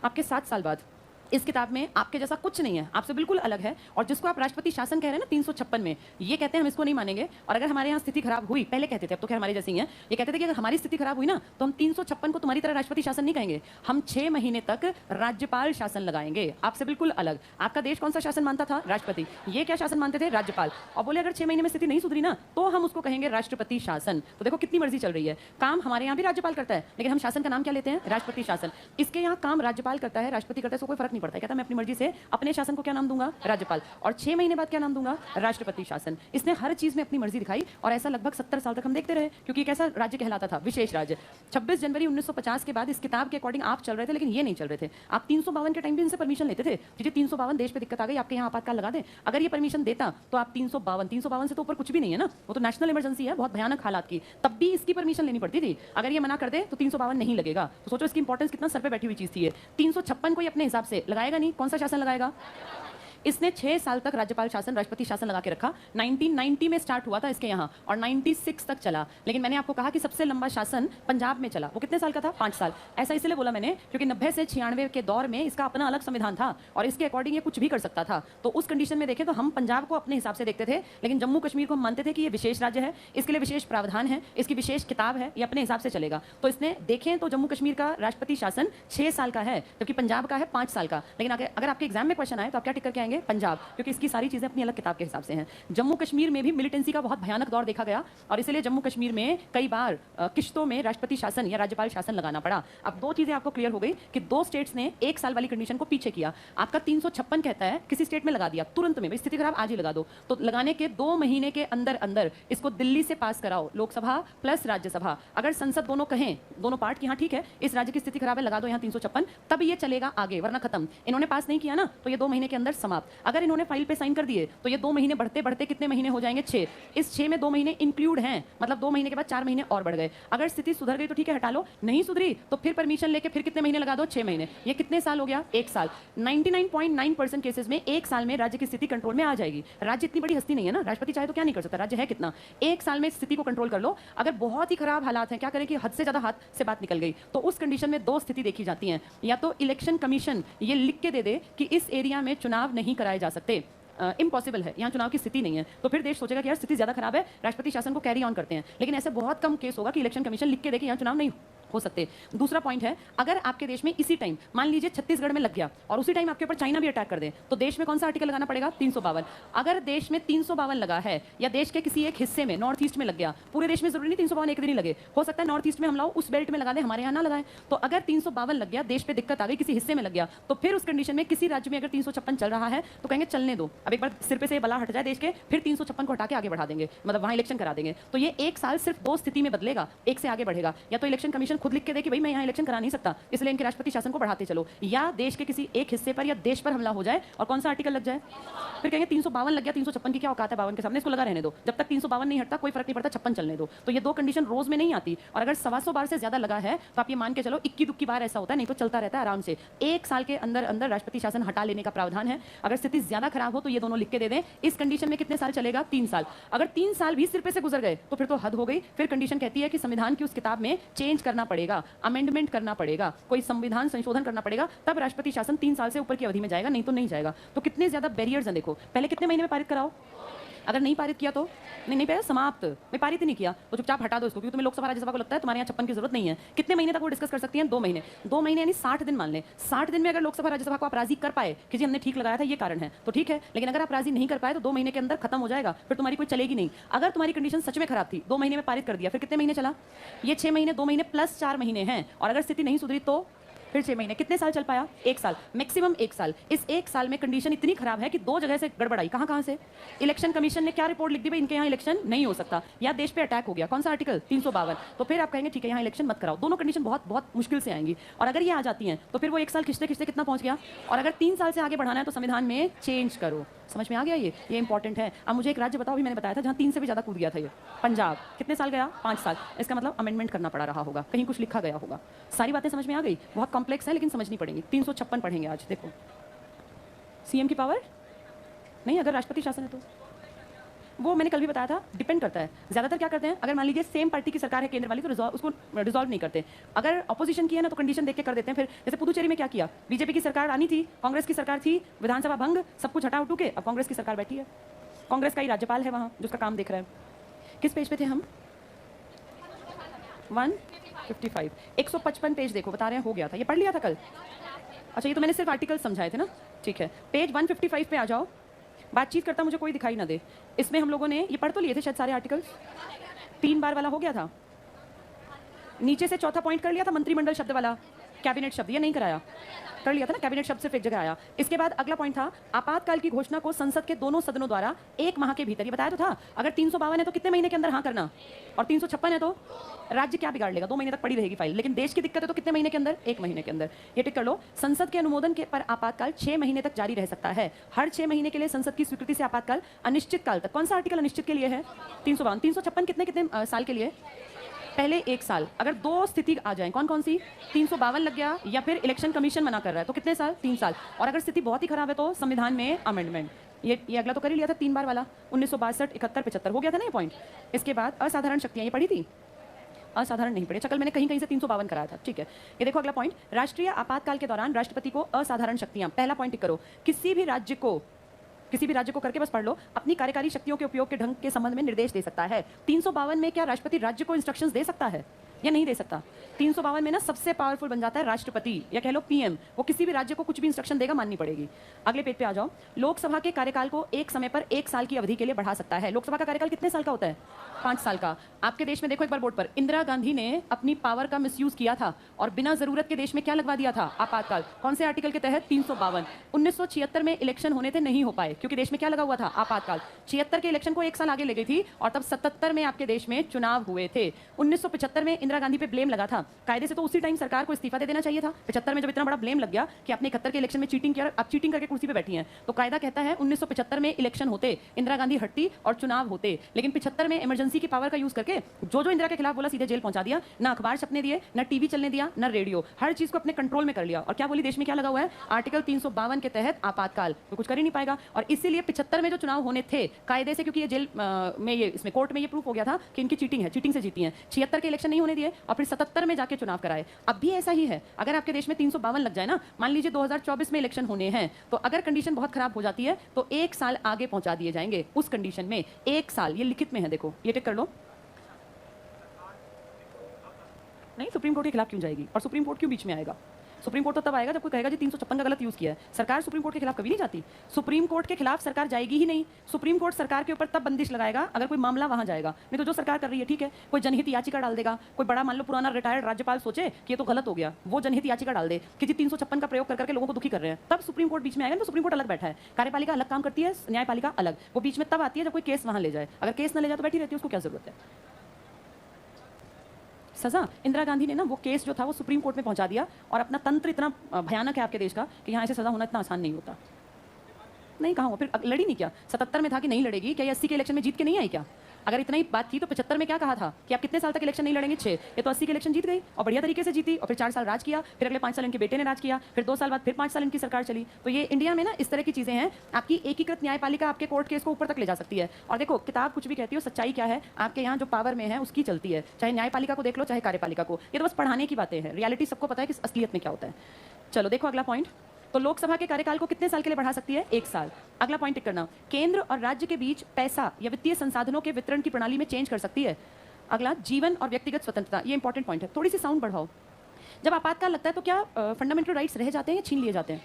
आपके 7 साल बाद। इस किताब में आपके जैसा कुछ नहीं है, आपसे बिल्कुल अलग है। और जिसको आप राष्ट्रपति शासन कह रहे हैं ना 356 में, ये कहते हैं हम इसको नहीं मानेंगे। और अगर हमारे यहाँ स्थिति खराब हुई, पहले कहते थे, अब तो खैर हमारे जैसे ही हैं, ये कहते थे कि अगर हमारी स्थिति खराब हुई ना तो हम 356 को तुम्हारी तरह राष्ट्रपति शासन नहीं कहेंगे, हम 6 महीने तक राज्यपाल शासन लगाएंगे। आपसे बिल्कुल अलग। आपका देश कौन सा शासन मानता था? राष्ट्रपति। ये क्या शासन मानते थे? राज्यपाल। और बोले अगर 6 महीने में स्थिति नहीं सुधरी ना तो हम उसको कहेंगे राष्ट्रपति शासन। तो देखो कितनी मर्जी चल रही है। काम हमारे यहाँ भी राज्यपाल करता है लेकिन हम शासन का नाम क्या लेते हैं? राष्ट्रपति शासन। इसके यहाँ काम राज्यपाल करता है, राष्ट्रपति करता है, तो कोई फर्क नहीं पड़ता है। कहता मैं अपनी मर्जी से अपने शासन को क्या नाम दूंगा? राज्यपाल। और 6 महीने बाद क्या नाम दूंगा? राष्ट्रपति शासन। इसने हर चीज में अपनी मर्जी दिखाई और ऐसा लगभग 70 साल तक हम देखते रहे क्योंकि एक ऐसा राज्य कहलाता था विशेष राज्य। 26 जनवरी 1950 के बाद इस किताब के अकॉर्डिंग आप चल रहे थे लेकिन ये नहीं चल रहे थे। आप 352 के टाइम भी इनसे परमिशन लेते थे कि 352 देश पे दिक्कत आ गई, आपके यहाँ आपातकाल लगा दें। अगर ये परमिशन देता तो आप 352 से तो ऊपर कुछ भी नहीं है ना, वो तो नेशनल इमरजेंसी है, बहुत भयानक हालात की, तब भी इसकी परमिशन लेनी पड़ती थी। अगर ये मना कर दे तो 352 नहीं लगेगा। तो सोचो इसकी इंपॉर्टेंस कितना सर पे बैठी हुई चीज थी। 356 को अपने हिसाब से लगाएगा नहीं, कौन सा शासन लगाएगा? इसने 6 साल तक राज्यपाल शासन, राष्ट्रपति शासन लगा के रखा। 1990 में स्टार्ट हुआ था इसके यहाँ और 96 तक चला। लेकिन मैंने आपको कहा कि सबसे लंबा शासन पंजाब में चला। वो कितने साल का था? 5 साल। ऐसा इसलिए बोला मैंने क्योंकि 90 से 96 के दौर में इसका अपना अलग संविधान था और इसके अकॉर्डिंग ये कुछ भी कर सकता था। तो उस कंडीशन में देखें तो हम पंजाब को अपने हिसाब से देखते थे लेकिन जम्मू कश्मीर को हम मानते थे कि ये विशेष राज्य है, इसके लिए विशेष प्रावधान है, इसकी विशेष किताब है, ये अपने हिसाब से चलेगा। तो इसने देखें तो जम्मू कश्मीर का राष्ट्रपति शासन 6 साल का है जबकि पंजाब का है 5 साल का। लेकिन अगर आपके एग्जाम में क्वेश्चन आए तो आप क्या टिक करके आएंगे? करेंगे पंजाब, क्योंकि इसकी सारी चीज़ें अपनी अलग किताब के हिसाब से हैं। जम्मू कश्मीर में भी मिलिटेंसी का बहुत भयानक दौर देखा गया और इसलिए जम्मू कश्मीर में कई बार किश्तों में राष्ट्रपति शासन या राज्यपाल शासन लगाना पड़ा। अब दो चीज़ें आपको क्लियर हो गई कि दो स्टेट्स ने 1 साल वाली कंडीशन को पीछे किया। आपका 356 कहता है किसी स्टेट में लगा दिया तुरंत में, स्थिति खराब आज ही लगा दो, तो लगाने के 2 महीने के अंदर अंदर इसको दिल्ली से पास कराओ, लोकसभा प्लस राज्यसभा। अगर संसद दोनों कहें, दोनों पार्ट की हाँ ठीक है इस राज्य की स्थिति खराब है लगा दो यहाँ 356, तब ये चलेगा आगे, वरना खत्म। इन्होंने पास नहीं किया ना तो ये 2 महीने के अंदर समाप्त। अगर इन्होंने फाइल पे साइन कर दिए तो ये 2 महीने बढ़ते बढ़ते कितने महीने हो जाएंगे 6। इस 6 में 2 महीने इंक्लूड हैं, मतलब 2 महीने के बाद 4 महीने और बढ़ गए। अगर स्थिति सुधर गई तो ठीक है हटा लो, नहीं सुधरी तो फिर परमिशन लेके फिर कितने महीने लगा दो 6 महीने। ये कितने साल हो गया 1 साल। 99.9% केसेस में 1 साल में राज्य की स्थिति कंट्रोल में आ जाएगी। राज्य इतनी बड़ी हस्ती नहीं है ना, राष्ट्रपति चाहे तो क्या नहीं कर सकता, राज्य है कितना, 1 साल में स्थिति को कंट्रोल कर लो। अगर बहुत ही खराब हालात हैं, क्या करें कि हद से ज्यादा हाथ से बात निकल गई, तो उस कंडीशन में 2 स्थिति देखी जाती हैं। या तो इलेक्शन कमीशन ये लिख के दे दे कि इस एरिया में चुनाव नहीं कराए जा सकते, इम्पॉसिबल है, यहाँ चुनाव की स्थिति नहीं है, तो फिर देश सोचेगा कि यार स्थिति ज्यादा खराब है, राष्ट्रपति शासन को कैरी ऑन करते हैं। लेकिन ऐसे बहुत कम केस होगा कि इलेक्शन कमीशन लिख के दे कि यहाँ चुनाव नहीं हो सकते। दूसरा पॉइंट है, अगर आपके देश में इसी टाइम मान लीजिए छत्तीसगढ़ में लग गया और उसी टाइम आपके ऊपर चाइना भी अटैक कर दे, तो देश में कौन सा आर्टिकल लगाना पड़ेगा 352। अगर देश में 352 लगा है या देश के किसी एक हिस्से में नॉर्थ ईस्ट में लग गया, पूरे देश में जरूरी नहीं 352 एक दिन ही लगे, हो सकता है नॉर्थ ईस्ट में हम लाओ उस बेल्ट में लगा दे, हमारे यहाँ ना लगाए, तो अगर 352 लग गया, देश पे दिक्कत आ गई, किसी हिस्से में लग गया, तो फिर उस कंडीशन में किसी राज्य में अगर 356 चल रहा है तो कहेंगे चलने दो, अब एक बार सिर पे से बला हट जाए देश के, फिर 356 को हटा के आगे बढ़ा देंगे, मतलब वहां इलेक्शन करा देंगे। तो ये 1 साल सिर्फ 2 स्थिति में बदलेगा, एक से आगे बढ़ेगा। या तो इलेक्शन कमीशन खुद लिख के दे कि भाई मैं यहाँ इलेक्शन करा नहीं सकता, इसलिए इनके राष्ट्रपति शासन को बढ़ाते चलो, या देश के किसी एक हिस्से पर या देश पर हमला हो जाए और कौन सा आर्टिकल लग जाए, फिर कहेंगे 352 लग गया, 356 की क्या औकात है 52 के सामने, इसको लगा रहने दो, जब तक 352 नहीं हटता कोई फर्क नहीं पड़ता, 56 चलने दो। तो ये 2 कंडीशन रोज में नहीं आती, और अगर 125 बार से ज्यादा लगा है तो आप ये मान के चलो 21-22 बार ऐसा होता है, नहीं तो चलता रहता है आराम से। 1 साल के अंदर अंदर राष्ट्रपति शासन हटा लेने का प्रावधान है। अगर स्थिति ज्यादा खराब हो तो ये दोनों लिख के दे दें। इस कंडीशन में कितने साल चलेगा 3 साल। अगर 3 साल भी सिर पे से गुजर गए तो फिर तो हद हो गई, फिर कंडीशन कहती है कि संविधान की उस किताब में चेंज करना पड़ेगा, अमेंडमेंट करना पड़ेगा, कोई संविधान संशोधन करना पड़ेगा, तब राष्ट्रपति शासन 3 साल से ऊपर की अवधि में जाएगा, नहीं तो नहीं जाएगा। तो कितने ज्यादा बैरियर्स हैं देखो, पहले कितने महीने में पारित कराओ, अगर नहीं पारित किया तो नहीं पाया समाप्त, मैं पारित ही नहीं किया तो चुपचाप हटा दो इसको, क्योंकि तुम्हें लोकसभा राज्यसभा को लगता है तुम्हारे यहाँ 56 की जरूरत नहीं है। कितने महीने तक वो डिस्कस कर सकती हैं 2 महीने, 2 महीने यानी 60 दिन मान लें। 60 दिन में अगर लोकसभा राज्यसभा को आप राजी कर पाए कि जी हमने ठीक लगाया था ये कारण है तो ठीक है, लेकिन अगर आप राजी नहीं कर पाए तो 2 महीने के अंदर खत्म हो जाएगा, फिर तुम्हारी कोई चलेगी नहीं। अगर तुम्हारी कंडीशन सच में खराब थी, 2 महीने में पारित कर दिया, फिर कितने महीने चला, ये 6 महीने, 2 महीने प्लस 4 महीने हैं, और अगर स्थिति नहीं सुधरी तो फिर 6 महीने। कितने साल चल पाया 1 साल, मैक्सिमम 1 साल। इस 1 साल में कंडीशन इतनी खराब है कि 2 जगह से गड़बड़ाई, कहां से, इलेक्शन कमीशन ने क्या रिपोर्ट लिख दी भाई इनके यहाँ इलेक्शन नहीं हो सकता, या देश पे अटैक हो गया, कौन सा आर्टिकल 352, तो फिर आप कहेंगे ठीक है यहाँ इलेक्शन मत कराओ। दोनों कंडीशन बहुत बहुत मुश्किल से आएंगी, और अगर ये आ जाती हैं तो फिर वो 1 साल खिंचते खिंचते कितना पहुंच गया। और अगर 3 साल से आगे बढ़ाना है तो संविधान में चेंज करो। समझ में आ गया, ये इंपॉर्टेंट है। अब मुझे एक राज्य बताओ, भी मैंने बताया था जहाँ 3 से भी ज्यादा कूद गया था ये, पंजाब, कितने साल गया 5 साल, इसका मतलब अमेंडमेंट करना पड़ा रहा होगा, कहीं कुछ लिखा गया होगा। सारी बातें समझ में आ गई, बहुत कॉम्प्लेक्स है लेकिन समझनी पड़ेंगी। 356 पढ़ेंगे आज, देखो सीएम की पावर नहीं, अगर राष्ट्रपति शासन है तो वो मैंने कल भी बताया था, डिपेंड करता है। ज्यादातर क्या करते हैं, अगर मान लीजिए सेम पार्टी की सरकार है केंद्र वाली तो उसको रिजॉल्व नहीं करते, अगर अपोजिशन की है ना तो कंडीशन देख के कर देते हैं। फिर जैसे पुदुचेरी में क्या किया, बीजेपी की सरकार आनी थी, कांग्रेस की सरकार थी, विधानसभा भंग, सब कुछ हटा उठू के अब कांग्रेस की सरकार बैठी है, कांग्रेस का ही राज्यपाल है वहां जिसका काम देख रहा है। किस पेज पे थे हम, 155, 155 पेज देखो, बता रहे हैं हो गया था, ये पढ़ लिया था कल। अच्छा ये तो मैंने सिर्फ आर्टिकल समझाए थे ना, ठीक है। पेज 155 पे आ जाओ। बातचीत करता मुझे कोई दिखाई ना दे, इसमें हम लोगों ने ये पढ़ तो लिए थे शायद सारे आर्टिकल्स, 3 बार वाला हो गया था। नीचे से चौथा पॉइंट कर लिया था, मंत्रिमंडल शब्द वाला, कैबिनेट शब्द ये नहीं कराया, कर लिया था ना, कैबिनेट शब्द सिर्फ एक जगह आया। इसके बाद अगला पॉइंट था, आपातकाल की घोषणा को संसद के दोनों सदनों द्वारा 1 माह के भीतर, ये बताया तो था। अगर 352 है तो कितने महीने के अंदर हाँ करना, और 356 है तो राज्य क्या बिगाड़ लेगा, 2 महीने तक पड़ी रहेगी फाइल, लेकिन देश की दिक्कत है तो कितने महीने के अंदर, 1 महीने के अंदर। ये टिक कर लो। संसद के अनुमोदन के पर आपातकाल 6 महीने तक जारी रह सकता है। हर 6 महीने के लिए संसद की स्वीकृति से आपातकाल अनिश्चित काल तक। कौन सा आर्टिकल अनिश्चित के लिए है, 352। 356 कितने कितने साल के लिए, पहले 1 साल। अगर 2 स्थिति आ जाए, कौन कौन सी, 352 लग गया या फिर इलेक्शन कमीशन मना कर रहा है तो कितने साल, 3 साल। और अगर स्थिति बहुत ही खराब है तो संविधान में अमेंडमेंट। ये अगला तो कर ही लिया था 3 बार वाला, 1962, 71, 75 हो गया था ना ये पॉइंट। इसके बाद असाधारण शक्तियां, ये पढ़ी थी, असाधारण नहीं पढ़ी, कल मैंने कहीं कहीं से 352 कराया था, ठीक है। ये देखो अगला पॉइंट, राष्ट्रीय आपातकाल के दौरान राष्ट्रपति को असाधारण शक्तियां, पहला पॉइंट टिक करो, किसी भी राज्य को करके बस पढ़ लो, अपनी कार्यकारी शक्तियों के उपयोग के ढंग के संबंध में निर्देश दे सकता है। 352 में क्या राष्ट्रपति राज्य को इंस्ट्रक्शंस दे सकता है, या नहीं दे सकता। 352 में ना सबसे पावरफुल बन जाता है राष्ट्रपति या कह लो पीएम। वो किसी भी राज्य को कुछ भी इंस्ट्रक्शन देगा माननी पड़ेगी। अगले पेज पे आ जाओ। लोकसभा के कार्यकाल को एक समय पर 1 साल की अवधि के लिए बढ़ा सकता है। लोकसभा का कार्यकाल कितने साल का होता है? 5 साल का। आपके देश में देखो एक बार बोर्ड पर, इंदिरा गांधी ने अपनी पावर का मिसयूज किया था और बिना जरूरत के देश में क्या लगवा दिया था? आपातकाल। कौन से आर्टिकल के तहत? 352। 1976 में इलेक्शन होने थे, नहीं हो पाए क्योंकि देश में क्या लगा हुआ था? आपातकाल। 76 के इलेक्शन को 1 साल आगे ले गई थी और तब 77 में आपके देश में चुनाव हुए थे। 1975 में इंदिरा गांधी पे ब्लेम लगा था। कायदे से तो उसी टाइम सरकार को इस्तीफा दे देना चाहिए था। 75 में जब इतना बड़ा ब्लेम लग गया कि आपने 71 के इलेक्शन में चीटिंग किया, आप चीटिंग करके कुर्सी पे बैठी हैं, तो कायदा कहता है 1975 में इलेक्शन होते, इंदिरा गांधी हटती और चुनाव होते। लेकिन 75 में इमरजेंसी की पावर का यूज करके जो इंदिरा के खिलाफ बोला सीधे जेल पहुंचा दिया। ना अखबार छपने दिए, ना टीवी चलने दिया, ना रेडियो, हर चीज को अपने कंट्रोल में कर लिया। और क्या बोली? देश में क्या लगा हुआ है? आर्टिकल 352 के तहत आपातकाल, तो कुछ कर ही नहीं पाएगा। और इसीलिए 75 में जो चुनाव होने थे कायदे से, क्योंकि ये जेल में, ये इसमें कोर्ट में ये प्रूफ हो गया था कि इनकी चीटिंग है, चीटिंग से जीती है। 76 के इलेक्शन नहीं होने दिए और फिर 77 में जाके चुनाव कराए। अब भी ऐसा ही है। अगर आपके देश में 352 लग जाए ना, मान लीजिए 2024 में इलेक्शन होने हैं, तो अगर कंडीशन बहुत खराब हो जाती है तो 1 साल आगे पहुंचा दिए जाएंगे। उस कंडीशन में 1 साल, ये लिखित में है, देखो ये टिक कर लो। नहीं, सुप्रीम कोर्ट के खिलाफ क्यों जाएगी? और सुप्रीम कोर्ट क्यों बीच में आएगा? सुप्रीम कोर्ट तो तब आएगा जब कोई कहेगा जी 356 का गलत यूज किया है। सरकार सुप्रीम कोर्ट के खिलाफ कभी नहीं जाती। सुप्रीम कोर्ट के खिलाफ सरकार जाएगी ही नहीं। सुप्रीम कोर्ट सरकार के ऊपर तब बंदिश लगाएगा अगर कोई मामला वहां जाएगा। नहीं तो जो सरकार कर रही है ठीक है, कोई जनहित याचिका डाल देगा, कोई बड़ा मान लो पुराना रिटायर्ड राज्यपाल सोचे कि ये तो गलत हो गया, वो जनहित याचिका डाल दे कि जी 356 का प्रयोग करके लोगों को दुखी कर रहे हैं, तब सुप्रीम कोर्ट बीच में आएगा। तो सुप्रीम कोर्ट अलग बैठा है, कार्यपालिका अलग काम करती है, न्यायपालिका अलग। वो बीच में तब आती है जब कोई केस वहां ले जाए। अगर केस न ले जाए तो बैठी रहती है, उसको क्या जरूरत है? सजा इंदिरा गांधी ने ना वो केस जो था वो सुप्रीम कोर्ट में पहुंचा दिया। और अपना तंत्र इतना भयानक है आपके देश का कि यहाँ ऐसे सजा होना इतना आसान नहीं होता। नहीं, कहाँ हो? फिर लड़ी नहीं क्या? 77 में था कि नहीं लड़ेगी? क्या 80 के इलेक्शन में जीत के नहीं आई क्या? अगर इतना ही बात थी तो 75 में क्या कहा था कि आप कितने साल तक इलेक्शन नहीं लड़ेंगे? 6। ये तो 80 के इलेक्शन जीत गई और बढ़िया तरीके से जीती और फिर 4 साल राज किया, फिर अगले 5 साल इनके बेटे ने राज किया, फिर 2 साल बाद फिर 5 साल इनकी सरकार चली। तो ये इंडिया में ना इस तरह की चीजें हैं। आपकी एकीकृत न्यायपालिका आपके कोर्ट केस को ऊपर तक ले जा सकती है। और देखो, किताब कुछ भी कहती हो, सच्चाई क्या है आपके यहाँ जो पावर में है उसकी चलती है। चाहे न्यायपालिका को देख लो, चाहे कार्यपालिका को। ये तो बस पढ़ाने की बातें हैं, रियलिटी सबको पता है कि असलियत में क्या होता है। चलो देखो अगला पॉइंट। तो लोकसभा के कार्यकाल को कितने साल के लिए बढ़ा सकती है? 1 साल। अगला पॉइंट टिक करना। केंद्र और राज्य के बीच पैसा या वित्तीय संसाधनों के वितरण की प्रणाली में चेंज कर सकती है। अगला, जीवन और व्यक्तिगत स्वतंत्रता। ये इंपॉर्टेंट पॉइंट है, थोड़ी सी साउंड बढ़ाओ। जब आपातकाल लगता है तो क्या फंडामेंटल राइट्स रह जाते हैं या छीन लिए जाते हैं?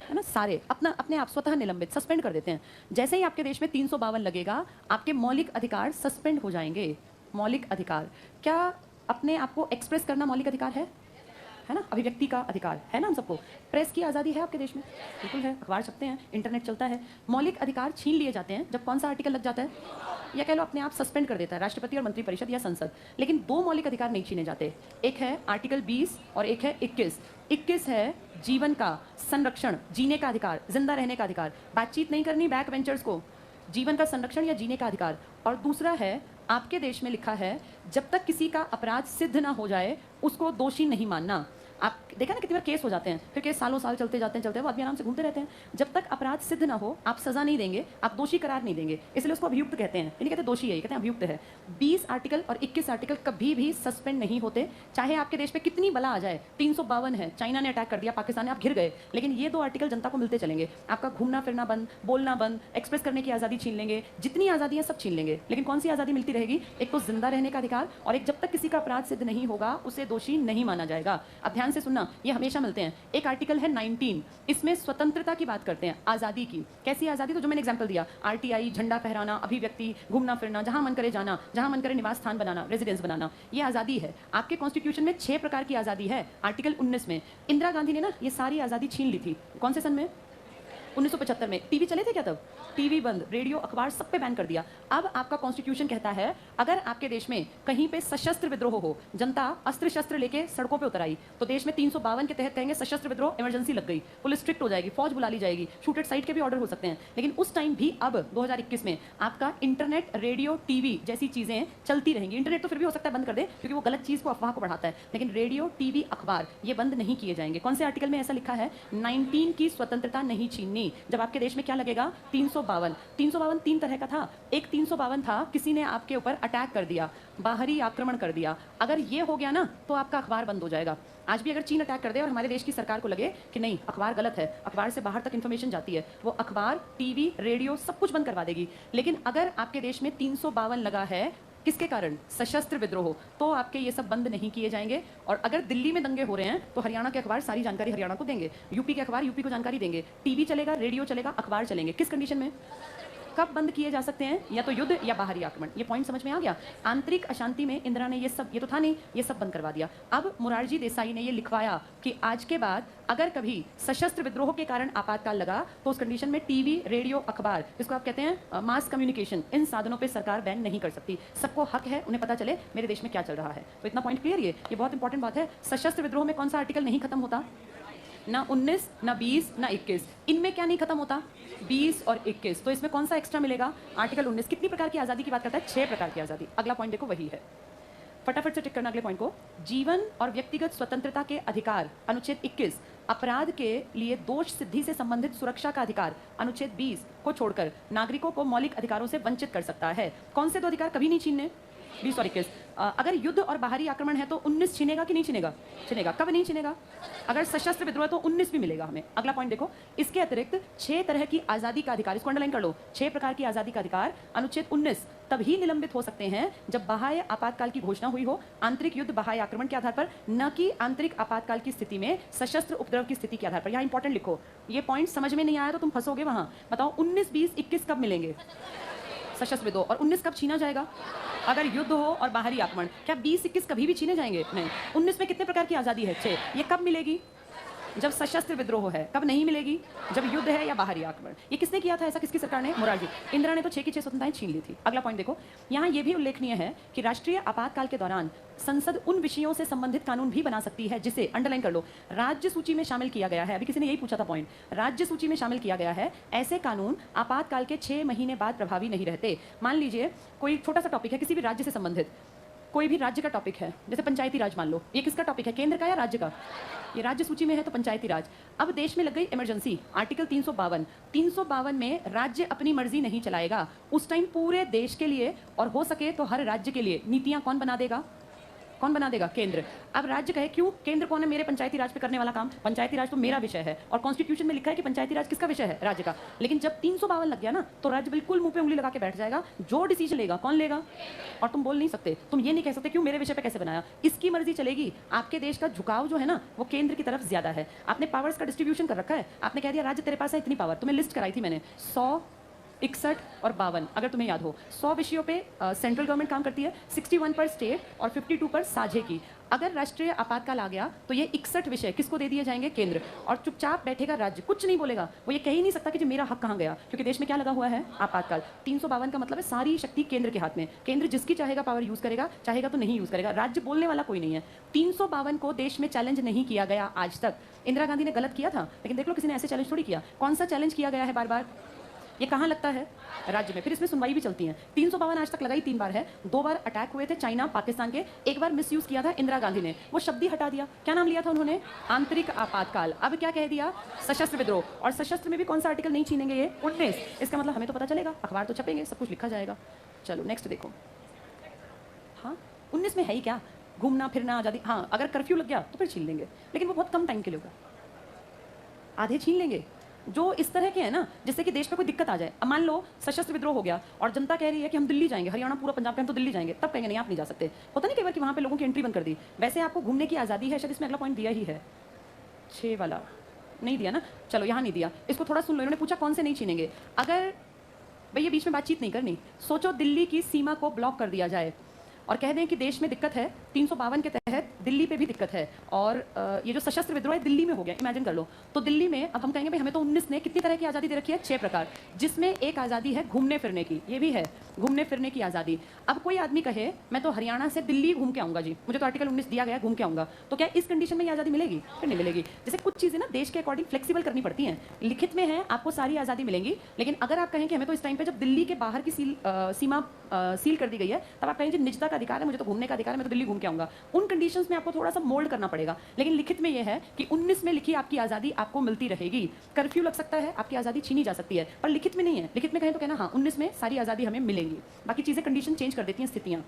है ना, सारे अपने आप स्वतः निलंबित, सस्पेंड कर देते हैं। जैसे ही आपके देश में 352 लगेगा, आपके मौलिक अधिकार सस्पेंड हो जाएंगे। मौलिक अधिकार, क्या अपने आप को एक्सप्रेस करना मौलिक अधिकार है ना? अभिव्यक्ति का अधिकार है ना हम सबको। प्रेस की आज़ादी है आपके देश में, बिल्कुल है, अखबार छपते हैं, इंटरनेट चलता है। मौलिक अधिकार छीन लिए जाते हैं जब कौन सा आर्टिकल लग जाता है, या कह लो अपने आप सस्पेंड कर देता है राष्ट्रपति और मंत्रिपरिषद या संसद। लेकिन 2 मौलिक अधिकार नहीं छीने जाते। एक है आर्टिकल 20 और एक है 21। 21 है जीवन का संरक्षण, जीने का अधिकार, जिंदा रहने का अधिकार, बातचीत नहीं करनी बैक वेंचर्स को, जीवन का संरक्षण या जीने का अधिकार। और दूसरा है, आपके देश में लिखा है, जब तक किसी का अपराध सिद्ध ना हो जाए उसको दोषी नहीं मानना। आप देखा ना कितनी बार केस हो जाते हैं, फिर केस सालों साल चलते जाते हैं, वो आदमी आराम से घूमते रहते हैं। जब तक अपराध सिद्ध ना हो आप सजा नहीं देंगे, आप दोषी करार नहीं देंगे, इसलिए उसको अभियुक्त कहते हैं। नहीं कहते दोषी है, ये कहते हैं अभियुक्त है। 20 आर्टिकल और 21 आर्टिकल कभी भी सस्पेंड नहीं होते, चाहे आपके देश पे कितनी बला आ जाए। 352 है, चाइना ने अटैक कर दिया, पाकिस्तान ने, आप घिर गए, लेकिन ये 2 आर्टिकल जनता को मिलते चलेंगे। आपका घूमना फिरना बंद, बोलना बंद, एक्सप्रेस करने की आज़ादी छीन लेंगे, जितनी आज़ादी है सब छीन लेंगे। लेकिन कौन सी आज़ादी मिलती रहेगी? एक तो जिंदा रहने का अधिकार, और एक जब तक किसी का अपराध सिद्ध नहीं होगा उसे दोषी नहीं माना जाएगा। अब ध्यान से सुनना, ये हमेशा मिलते हैं। एक आर्टिकल है 19, इसमें स्वतंत्रता की बात करते हैं, आज़ादी की। कैसी आज़ादी? तो जो मैंने एग्जांपल दिया, आरटीआई, झंडा फहराना, अभिव्यक्ति, घूमना फिरना, जहां मन करे जाना, जहां मन करे निवास स्थान बनाना, रेजिडेंस बनाना, ये आज़ादी है। आपके कॉन्स्टिट्यूशन में 6 प्रकार की आज़ादी है। आर्टिकल 19 में इंदिरा गांधी ने ना ये सारी आज़ादी छीन ली थी। कौन से सन में? 1975 में। टीवी चले थे क्या तब? टीवी बंद, रेडियो, अखबार सब पे बैन कर दिया। अब आपका कॉन्स्टिट्यूशन कहता है अगर आपके देश में कहीं पे सशस्त्र विद्रोह हो, जनता अस्त्र शस्त्र लेके सड़कों पे उतर आई, तो देश में 352 के तहत कहेंगे सशस्त्र विद्रोह, इमरजेंसी लग गई, पुलिस स्ट्रिक्ट हो जाएगी, फौज बुला ली जाएगी, शूट एट साइट के भी ऑर्डर हो सकते हैं। लेकिन उस टाइम भी अब 2021 में आपका इंटरनेट, रेडियो, टीवी जैसी चीजें चलती रहेंगी। इंटरनेट तो फिर भी हो सकता है बंद कर दे क्योंकि वो गलत चीज को, अफवाह को बढ़ाता है, लेकिन रेडियो, टीवी, अखबार ये बंद नहीं किए जाएंगे। कौन से आर्टिकल में ऐसा लिखा है? 19 की स्वतंत्रता नहीं छीननी। जब आपके देश में क्या लगेगा? 352। 352 3 तरह का था। एक 352 था, किसी ने आपके ऊपर अटैक कर दिया, बाहरी आक्रमण कर दिया। अगर ये हो गया ना तो आपका अखबार बंद हो जाएगा। आज भी अगर चीन अटैक कर दे और हमारे देश की सरकार को लगे कि नहीं अखबार गलत है, अखबार से बाहर तक इंफॉर्मेशन जाती है, वो अखबार, टीवी, रेडियो सब कुछ बंद करवा देगी। लेकिन अगर आपके देश में 352 लगा है किसके कारण? सशस्त्र विद्रोह। तो आपके ये सब बंद नहीं किए जाएंगे। और अगर दिल्ली में दंगे हो रहे हैं तो हरियाणा के अखबार सारी जानकारी हरियाणा को देंगे, यूपी के अखबार यूपी को जानकारी देंगे, टीवी चलेगा, रेडियो चलेगा, अखबार चलेंगे। किस कंडीशन में? कब बंद किए जा सकते हैं? या तो युद्ध या बाहरी आक्रमण। ये पॉइंट समझ में आ गया? आंतरिक अशांति में इंदिरा ने ये सब, ये तो था नहीं, ये सब बंद करवा दिया। अब मोरारजी देसाई ने ये लिखवाया कि आज के बाद अगर कभी सशस्त्र विद्रोह के कारण आपातकाल लगा तो उस कंडीशन में टीवी, रेडियो, अखबार, जिसको आप कहते हैं मास कम्युनिकेशन, इन साधनों पर सरकार बैन नहीं कर सकती। सबको हक है उन्हें पता चले मेरे देश में क्या चल रहा है। तो इतना पॉइंट क्लियर। ये बहुत इंपॉर्टेंट बात है। सशस्त्र विद्रोह में कौन सा आर्टिकल नहीं खत्म होता? ना 19, ना 20, ना 21। इनमें क्या नहीं खत्म होता? 20 और 21। तो इसमें कौन सा एक्स्ट्रा मिलेगा? आर्टिकल 19। कितनी प्रकार की आज़ादी की बात करता है? 6 प्रकार की आज़ादी। अगला पॉइंट देखो, वही है। फटाफट से टिक करना अगले पॉइंट को। जीवन और व्यक्तिगत स्वतंत्रता के अधिकार, अनुच्छेद 21। अपराध के लिए दोष सिद्धि से संबंधित सुरक्षा का अधिकार, अनुच्छेद 20 को छोड़कर नागरिकों को मौलिक अधिकारों से वंचित कर सकता है। कौन से दो अधिकार कभी नहीं छीनने? 20 और 21। अगर युद्ध और बाहरी आक्रमण है तो 19 छीनेगा कि नहीं छीनेगा? छीनेगा। कब नहीं छीनेगा? अगर सशस्त्र विद्रोह है तो 19 भी मिलेगा हमें। अगला पॉइंट देखो। इसके अतिरिक्त 6 तरह की आज़ादी का अधिकार, इसको अंडरलाइन कर लो। 6 प्रकार की आज़ादी का अधिकार, अनुच्छेद 19 तभी निलंबित हो सकते हैं जब बाह्य आपातकाल की घोषणा हुई हो, आंतरिक युद्ध बाह्य आक्रमण के आधार पर, न कि आंतरिक आपातकाल की स्थिति में सशस्त्र उपद्रव की स्थिति के आधार पर। यहाँ इंपॉर्टेंट लिखो, ये पॉइंट समझ में नहीं आया तो तुम फंसोगे वहां। बताओ 19, 20, 21 कब मिलेंगे? सशस्त्र विद्रोह। और 19 कब छीना जाएगा? अगर युद्ध हो और बाहरी आक्रमण। क्या 20, 21 कभी भी छीने जाएंगे? नहीं। 19 में कितने प्रकार की आज़ादी है? 6। ये कब मिलेगी? जब सशस्त्र विद्रोह है। कब नहीं मिलेगी? जब युद्ध है या बाहरी आक्रमण। ये किसने किया था ऐसा? किसकी सरकार ने? मोरारजी। इंदिरा ने तो 6 की 6 स्वतंत्रताएं छीन ली थी। अगला पॉइंट देखो। यहाँ ये भी उल्लेखनीय है कि राष्ट्रीय आपातकाल के दौरान संसद उन विषयों से संबंधित कानून भी बना सकती है जिसे, अंडरलाइन कर लो, राज्य सूची में शामिल किया गया है। अभी किसी ने यही पूछा था पॉइंट, राज्य सूची में शामिल किया गया है। ऐसे कानून आपातकाल के 6 महीने बाद प्रभावी नहीं रहते। मान लीजिए कोई छोटा सा टॉपिक है, किसी भी राज्य से संबंधित, कोई भी राज्य का टॉपिक है, जैसे पंचायती राज मान लो। ये किसका टॉपिक है? केंद्र का या राज्य का? ये राज्य सूची में है तो पंचायती राज। अब देश में लग गई इमरजेंसी, आर्टिकल 352। 352 में राज्य अपनी मर्जी नहीं चलाएगा। उस टाइम पूरे देश के लिए और हो सके तो हर राज्य के लिए नीतियां कौन बना देगा? कौन बना देगा? केंद्र। अब राज्य कहे क्यों? केंद्र कौन है? मेरे पंचायती राज पे करने वाला काम। पंचायती राज तो मेरा विषय है और कॉन्स्टिट्यूशन में लिखा है कि पंचायती राज किसका विषय है? राज्य का। लेकिन जब 352 लग गया ना तो राज्य बिल्कुल मुंह पे उंगली लगा के बैठ जाएगा। जो डिसीजन लेगा कौन लेगा? और तुम बोल नहीं सकते, तुम ये नहीं कह सकते क्यों, मेरे विषय पे कैसे बनाया। इसकी मर्जी चलेगी। आपके देश का झुकाव जो है ना वो केंद्र की तरफ ज्यादा है। आपने पावर्स का डिस्ट्रीब्यूशन कर रखा है। आपने कह दिया राज्य तेरे पास है इतनी पावर। तुम्हें लिस्ट कराई थी मैंने, 100, 61 और 52, अगर तुम्हें याद हो। 100 विषयों पे सेंट्रल गवर्नमेंट काम करती है, 61 पर स्टेट और 52 पर साझे की। अगर राष्ट्रीय आपातकाल आ गया तो ये 61 विषय किसको दे दिए जाएंगे? केंद्र। और चुपचाप बैठेगा राज्य, कुछ नहीं बोलेगा। वो ये कह ही नहीं सकता कि जो मेरा हक कहाँ गया, क्योंकि देश में क्या लगा हुआ है? आपातकाल। 352 का मतलब है सारी शक्ति केंद्र के हाथ में। केंद्र जिसकी चाहेगा पावर यूज करेगा, चाहेगा तो नहीं यूज करेगा। राज्य बोलने वाला कोई नहीं है। 352 को देश में चैलेंज नहीं किया गया आज तक। इंदिरा गांधी ने गलत किया था, लेकिन देख लो किसी ने ऐसे चैलेंज थोड़ी किया। कौन सा चैलेंज किया गया है बार बार? ये कहाँ लगता है? राज्य में। फिर इसमें सुनवाई भी चलती है। 352 आज तक लगाई 3 बार है। 2 बार अटैक हुए थे चाइना, पाकिस्तान के। 1 बार मिसयूज किया था इंदिरा गांधी ने, वो शब्द ही हटा दिया। क्या नाम लिया था उन्होंने? आंतरिक आपातकाल। अब क्या कह दिया? सशस्त्र विद्रोह। और सशस्त्र में भी कौन सा आर्टिकल नहीं छीनेंगे? ये 19। इसका मतलब हमें तो पता चलेगा, अखबार तो छपेंगे, सब कुछ लिखा जाएगा। चलो नेक्स्ट देखो। हाँ 19 में है ही क्या? घूमना फिरना आज़ादी। हाँ अगर कर्फ्यू लग गया तो फिर छीन लेंगे, लेकिन वो बहुत कम टाइम के लिए होगा। आधे छीन लेंगे जो इस तरह के हैं ना, जिससे कि देश में कोई दिक्कत आ जाए। अब मान लो सशस्त्र विद्रोह हो गया और जनता कह रही है कि हम दिल्ली जाएंगे, हरियाणा पूरा पंजाब का हम तो दिल्ली जाएंगे, तब कहेंगे नहीं आप नहीं जा सकते। होता नहीं कई बार कि वहाँ पे लोगों की एंट्री बंद कर दी। वैसे आपको घूमने की आज़ादी है, शायद इसमें अगला पॉइंट दिया ही है, 6 वाला नहीं दिया ना। चलो यहाँ नहीं दिया, इसको थोड़ा सुन लो। इन्होंने पूछा कौन से नहीं छीनेंगे। अगर भैया बीच में बातचीत नहीं करनी, सोचो दिल्ली की सीमा को ब्लॉक कर दिया जाए और कह दें कि देश में दिक्कत है, 352 के तहत दिल्ली पे भी दिक्कत है और ये जो सशस्त्र विद्रोह है दिल्ली में हो गया, इमेजिन कर लो। तो दिल्ली में अब हम कहेंगे भाई हमें तो 19 ने कितनी तरह की आज़ादी दे रखी है? 6 प्रकार, जिसमें एक आज़ादी है घूमने फिरने की। ये भी है घूमने फिरने की आज़ादी। अब कोई आदमी कहे मैं तो हरियाणा से दिल्ली घूम के आऊँगा जी, मुझे तो आर्टिकल 19 दिया गया घूम के आऊँगा, तो क्या इस कंडीशन में ये आज़ादी मिलेगी? फिर नहीं मिलेगी। जैसे कुछ चीज़ें ना देश के अकॉर्डिंग फ्लेक्सिबल करनी पड़ती हैं। लिखित में है आपको सारी आज़ादी मिलेंगी, लेकिन अगर आप कहें कि हमें तो इस टाइम पे जब दिल्ली के बाहर की सीमा सील कर दी गई है, तब आप कहें निजता का अधिकार है, मुझे तो घूमने का अधिकार है, मैं तो दिल्ली घूम के आऊँगा। उन कंडीशंस में आपको थोड़ा सा मोल्ड करना पड़ेगा। लेकिन लिखित में यह है कि 19 में लिखी आपकी आज़ादी आपको मिलती रहेगी। कर्फ्यू लग सकता है, आपकी आज़ादी छीनी जा सकती है, पर लिखित में नहीं है। लिखित में कहें तो कहना हाँ 19 में सारी आज़ादी हमें मिलेंगी, बाकी चीज़ें कंडीशन चेंज कर देती हैं, स्थितियाँ।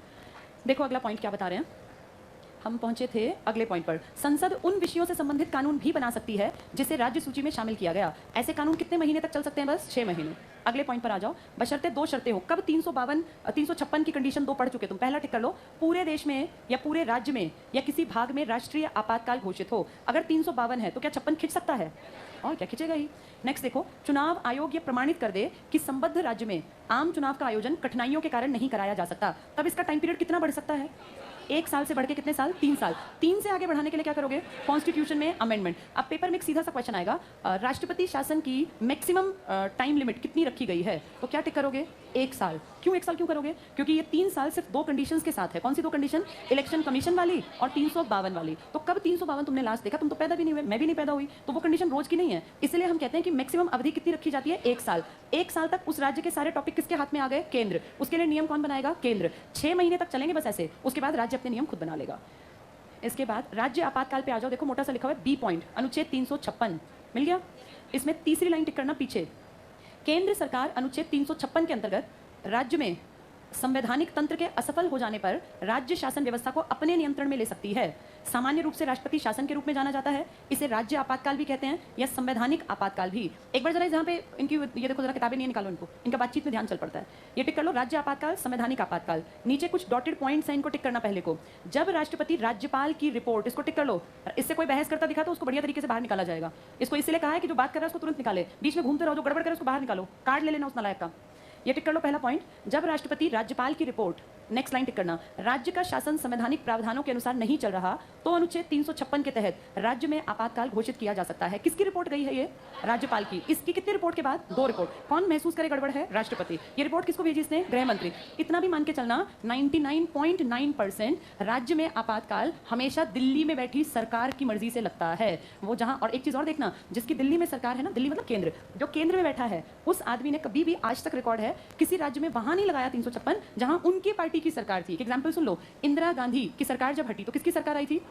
देखो अगला पॉइंट क्या बता रहे हैं। हम पहुंचे थे अगले पॉइंट पर। संसद उन विषयों से संबंधित कानून भी बना सकती है जिसे राज्य सूची में शामिल किया गया। ऐसे कानून कितने महीने तक चल सकते हैं? बस 6 महीने। अगले पॉइंट पर आ जाओ। बशर्ते 2 शर्तें हो। कब 356 की कंडीशन 2 पढ़ चुके तुम, पहला टिक कर लो। पूरे देश में या पूरे राज्य में या किसी भाग में राष्ट्रीय आपातकाल घोषित हो। अगर 352 है तो क्या 56 खिंच सकता है? और क्या खिंचेगा ही। नेक्स्ट देखो, चुनाव आयोग ये प्रमाणित कर दे कि संबद्ध राज्य में आम चुनाव का आयोजन कठिनाइयों के कारण नहीं कराया जा सकता, तब इसका टाइम पीरियड कितना बढ़ सकता है? 1 साल से बढ़ के कितने साल? 3 साल। 3 से आगे बढ़ाने के लिए क्या करोगे? कॉन्स्टिट्यूशन में अमेंडमेंट। अब पेपर में एक सीधा सा क्वेश्चन आएगा, राष्ट्रपति शासन की मैक्सिमम टाइम लिमिट कितनी रखी गई है? तो क्या टिक करोगे? 1 साल। क्यों 1 साल क्यों करोगे? क्योंकि ये 3 साल सिर्फ 2 कंडीशंस के साथ है। कौन सी 2 कंडीशन? इलेक्शन कमीशन वाली और 352 वाली। तो कब 352 तुमने लास्ट देखा? तुम तो पैदा भी नहीं हुए, मैं भी नहीं पैदा हुई, तो वो कंडीशन रोज की नहीं है। इसलिए हम कहते हैं कि मैक्सिमम अवधि कितनी रखी जाती है? 1 साल। 1 साल तक उस राज्य के सारे टॉपिक किसके हाथ में आ गए? केंद्र। उसके लिए नियम कौन बनाएगा? केंद्र। 6 महीने तक चलेंगे बस ऐसे, उसके बाद राज्य अपने नियम खुद बना लेगा। इसके बाद राज्य आपातकाल पे आ जाओ। देखो मोटा सा लिखा हुआ है बी पॉइंट, अनुच्छेद 356 मिल गया। इसमें तीसरी लाइन टिक करना पीछे। केंद्र सरकार अनुच्छेद 356 के अंतर्गत राज्य में संवैधानिक तंत्र के असफल हो जाने पर राज्य शासन व्यवस्था को अपने नियंत्रण में ले सकती है। सामान्य रूप से राष्ट्रपति शासन के रूप में जाना जाता है। इसे राज्य आपातकाल भी कहते हैं या संवैधानिक आपातकाल भी। एक बार जरा यहाँ पे इनकी ये देखो, जरा किताबें नहीं निकालो, इनको इनका बातचीत में ध्यान चल पड़ता है। ये टिक कर लो, राज्य आपातकाल, संवैधानिक आपातकाल। नीचे कुछ डॉटेड पॉइंट्स हैं, इनको टिक करना पहले को। जब राष्ट्रपति राज्यपाल की रिपोर्ट, इसको टिक कर लो। इससे कोई बहस करता दिखा तो उसको बढ़िया तरीके से बाहर निकाला जाएगा। इसको इसलिए कहा है कि जो बात कर रहा है उसको तुरंत निकाले, बीच में घूमते रहो, जो गड़बड़ करे उसको बाहर निकालो, कार्ड ले लेना उस नालायक का। ये टिक कर लो पहला पॉइंट। जब राष्ट्रपति राज्यपाल की रिपोर्ट, नेक्स्ट लाइन टिक करना, राज्य का शासन संवैधानिक प्रावधानों के अनुसार नहीं चल रहा तो अनुच्छेद 356 के तहत राज्य में आपातकाल घोषित किया जा सकता है। किसकी रिपोर्ट गई है? ये राज्यपाल की। इसकी कितनी रिपोर्ट के बाद? 2 रिपोर्ट। कौन महसूस करे गड़बड़ है? राष्ट्रपति। ये रिपोर्ट किसको भेजी इसने? गृह मंत्री। इतना भी मान के चलना, 99.9% राज्य में आपातकाल हमेशा दिल्ली में बैठी सरकार की मर्जी से लगता है। वो जहां, और एक चीज और देखना, जिसकी दिल्ली में सरकार है ना, दिल्ली मतलब केंद्र, जो केंद्र में बैठा है, उस आदमी ने कभी भी आज तक रिकॉर्ड है किसी राज्य में वहां नहीं लगाया 356 जहां उनकी पार्टी की सरकार थी। एग्जांपल सुन लो, इंदिरा गांधी की सरकार जब हटी तो किसकी सरकार आई थी?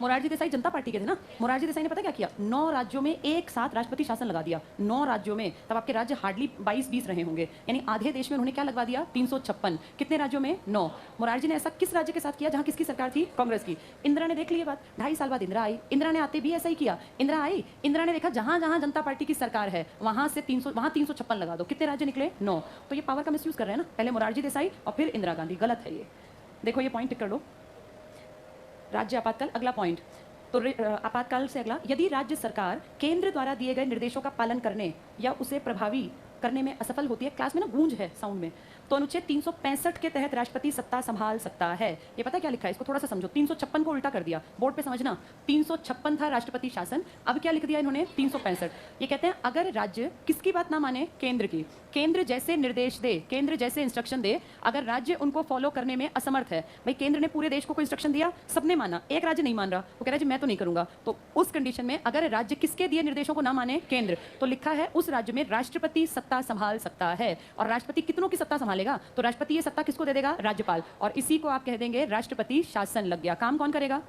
मोरारजी देसाई जनता पार्टी के थे ना। मोरारजी देसाई ने पता क्या किया? 9 राज्यों में एक साथ राष्ट्रपति शासन लगा दिया। 9 राज्यों में। तब आपके राज्य हार्डली 22-20 रहे होंगे, यानी आधे देश में उन्होंने क्या लगवा दिया? 356। कितने राज्यों में? 9। मोरारजी ने ऐसा किस राज्य के साथ किया जहां किसकी सरकार थी? कांग्रेस की। इंदिरा ने देख ली बात, 2.5 साल बाद इंदिरा आई। इंदिरा ने आते भी ऐसा ही किया। इंदिरा आई, इंदिरा ने देखा जहां जहां जनता पार्टी की सरकार है वहां से 356 लगा दो। कितने राज्य निकले? 9। तो ये पावर का मिसयूज कर रहे हैं ना, पहले मोरारजी देसाई और फिर इंदिरा गांधी। गलत है ये। देखो ये पॉइंट टिक कर लो, राज्य आपातकाल। अगला पॉइंट, तो आपातकाल से अगला, यदि राज्य सरकार केंद्र द्वारा दिए गए निर्देशों का पालन करने या उसे प्रभावी करने में असफल होती है, क्लास में ना गूंज है साउंड में, तो अनुच्छेद 365 के तहत राष्ट्रपति सत्ता संभाल सकता है। ये पता क्या लिखा है? इसको थोड़ा सा समझो। 356 को उल्टा कर दिया, बोर्ड पे समझना। 356 था राष्ट्रपति शासन, अब क्या लिख दिया इन्होंने? 365। ये कहते हैं अगर राज्य किसकी बात ना माने? केंद्र की। केंद्र जैसे निर्देश दे, केंद्र जैसे इंस्ट्रक्शन दे, अगर राज्य उनको फॉलो करने में असमर्थ है, भाई केंद्र ने पूरे देश को कोई इंस्ट्रक्शन दिया, सबने माना, एक राज्य नहीं मान रहा, वो कह रहा है जी मैं तो नहीं करूंगा, तो उस कंडीशन में अगर राज्य किसके दिए निर्देशों को ना माने? केंद्र, तो लिखा है उस राज्य में राष्ट्रपति सत्ता संभाल सकता है। और राष्ट्रपति कितनों की सत्ता संभालेगा? तो राष्ट्रपति ये सत्ता किसको दे देगा? राज्यपाल। और इसी को आप कह देंगे राष्ट्रपति शासन लग गया। काम कौन करेगा?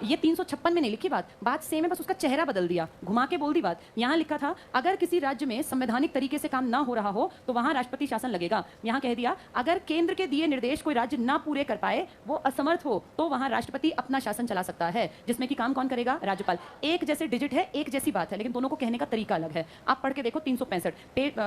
ये 356 में नहीं लिखी बात सेम है, बस उसका चेहरा बदल दिया, घुमा के बोल दी बात। यहाँ लिखा था अगर किसी राज्य में संवैधानिक तरीके से काम ना हो रहा हो तो वहां राष्ट्रपति शासन लगेगा। यहाँ कह दिया अगर केंद्र के दिए निर्देश कोई राज्य ना पूरे कर पाए, वो असमर्थ हो, तो वहां राष्ट्रपति अपना शासन चला सकता है, जिसमें कि काम कौन करेगा? राज्यपाल। एक जैसे डिजिट है, एक जैसी बात है, लेकिन दोनों को कहने का तरीका अलग है। आप पढ़ के देखो 365।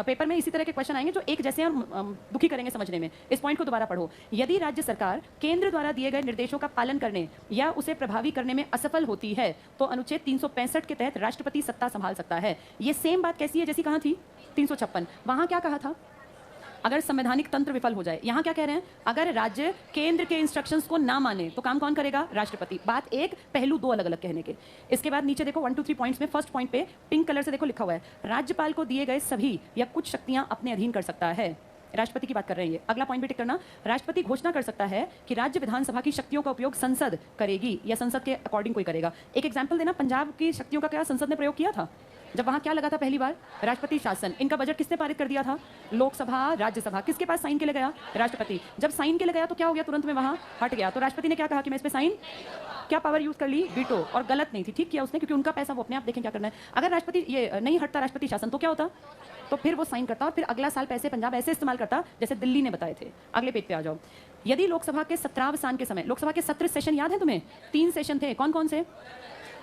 पेपर में इसी तरह के क्वेश्चन आएंगे जो एक जैसे और दुखी करेंगे समझने में। इस पॉइंट को दोबारा पढ़ो। यदि राज्य सरकार केंद्र द्वारा दिए गए निर्देशों का पालन करने या उसे प्रभावी करने में असफल होती है तो अनुच्छेद 365 के तहत राष्ट्रपति सत्ता संभाल सकता है। ये सेम बात कैसी है जैसी कहां थी? 356। वहां क्या कहा था? अगर संवैधानिक तंत्र विफल हो जाए। यहां क्या कह रहे हैं? अगर राज्य केंद्र के इंस्ट्रक्शंस को ना माने तो काम कौन करेगा? राष्ट्रपति। बात एक, पहलू दो अलग अलग कहने के। इसके बाद नीचे देखो 1 2 3 पॉइंट्स में फर्स्ट पॉइंट पे पिंक कलर से देखो लिखा हुआ है राज्यपाल को दिए गए सभी या कुछ शक्तियां अपने अधीन कर सकता है। राष्ट्रपति की बात कर रहे हैं ये। अगला पॉइंट भी टिक करना, राष्ट्रपति घोषणा कर सकता है कि राज्य विधानसभा की शक्तियों का उपयोग संसद करेगी या संसद के अकॉर्डिंग कोई करेगा। एक एग्जांपल देना, पंजाब की शक्तियों का क्या संसद ने प्रयोग किया था? जब वहां क्या लगा था पहली बार? राष्ट्रपति शासन। इनका बजट किसने पारित कर दिया था? लोकसभा, राज्यसभा। किसके पास साइन के लिए गया? राष्ट्रपति। जब साइन के लिए गया तो क्या हो गया? तुरंत में वहां हट गया। तो राष्ट्रपति ने क्या कहा कि मैं इस पे साइन, क्या पावर यूज कर ली? वीटो। और गलत नहीं थी, ठीक किया उसने, क्योंकि उनका पैसा वो अपने आप देखें क्या करना है। अगर राष्ट्रपति ये नहीं हटता राष्ट्रपति शासन तो क्या होता? तो फिर वो साइन करता और फिर अगला साल पैसे पंजाब ऐसे इस्तेमाल करता जैसे दिल्ली ने बताए थे। अगले पेज पे आ जाओ। यदि लोकसभा के सत्रावसान के समय, लोकसभा के सत्र सेशन याद है तुम्हें? 3 सेशन थे, कौन कौन से?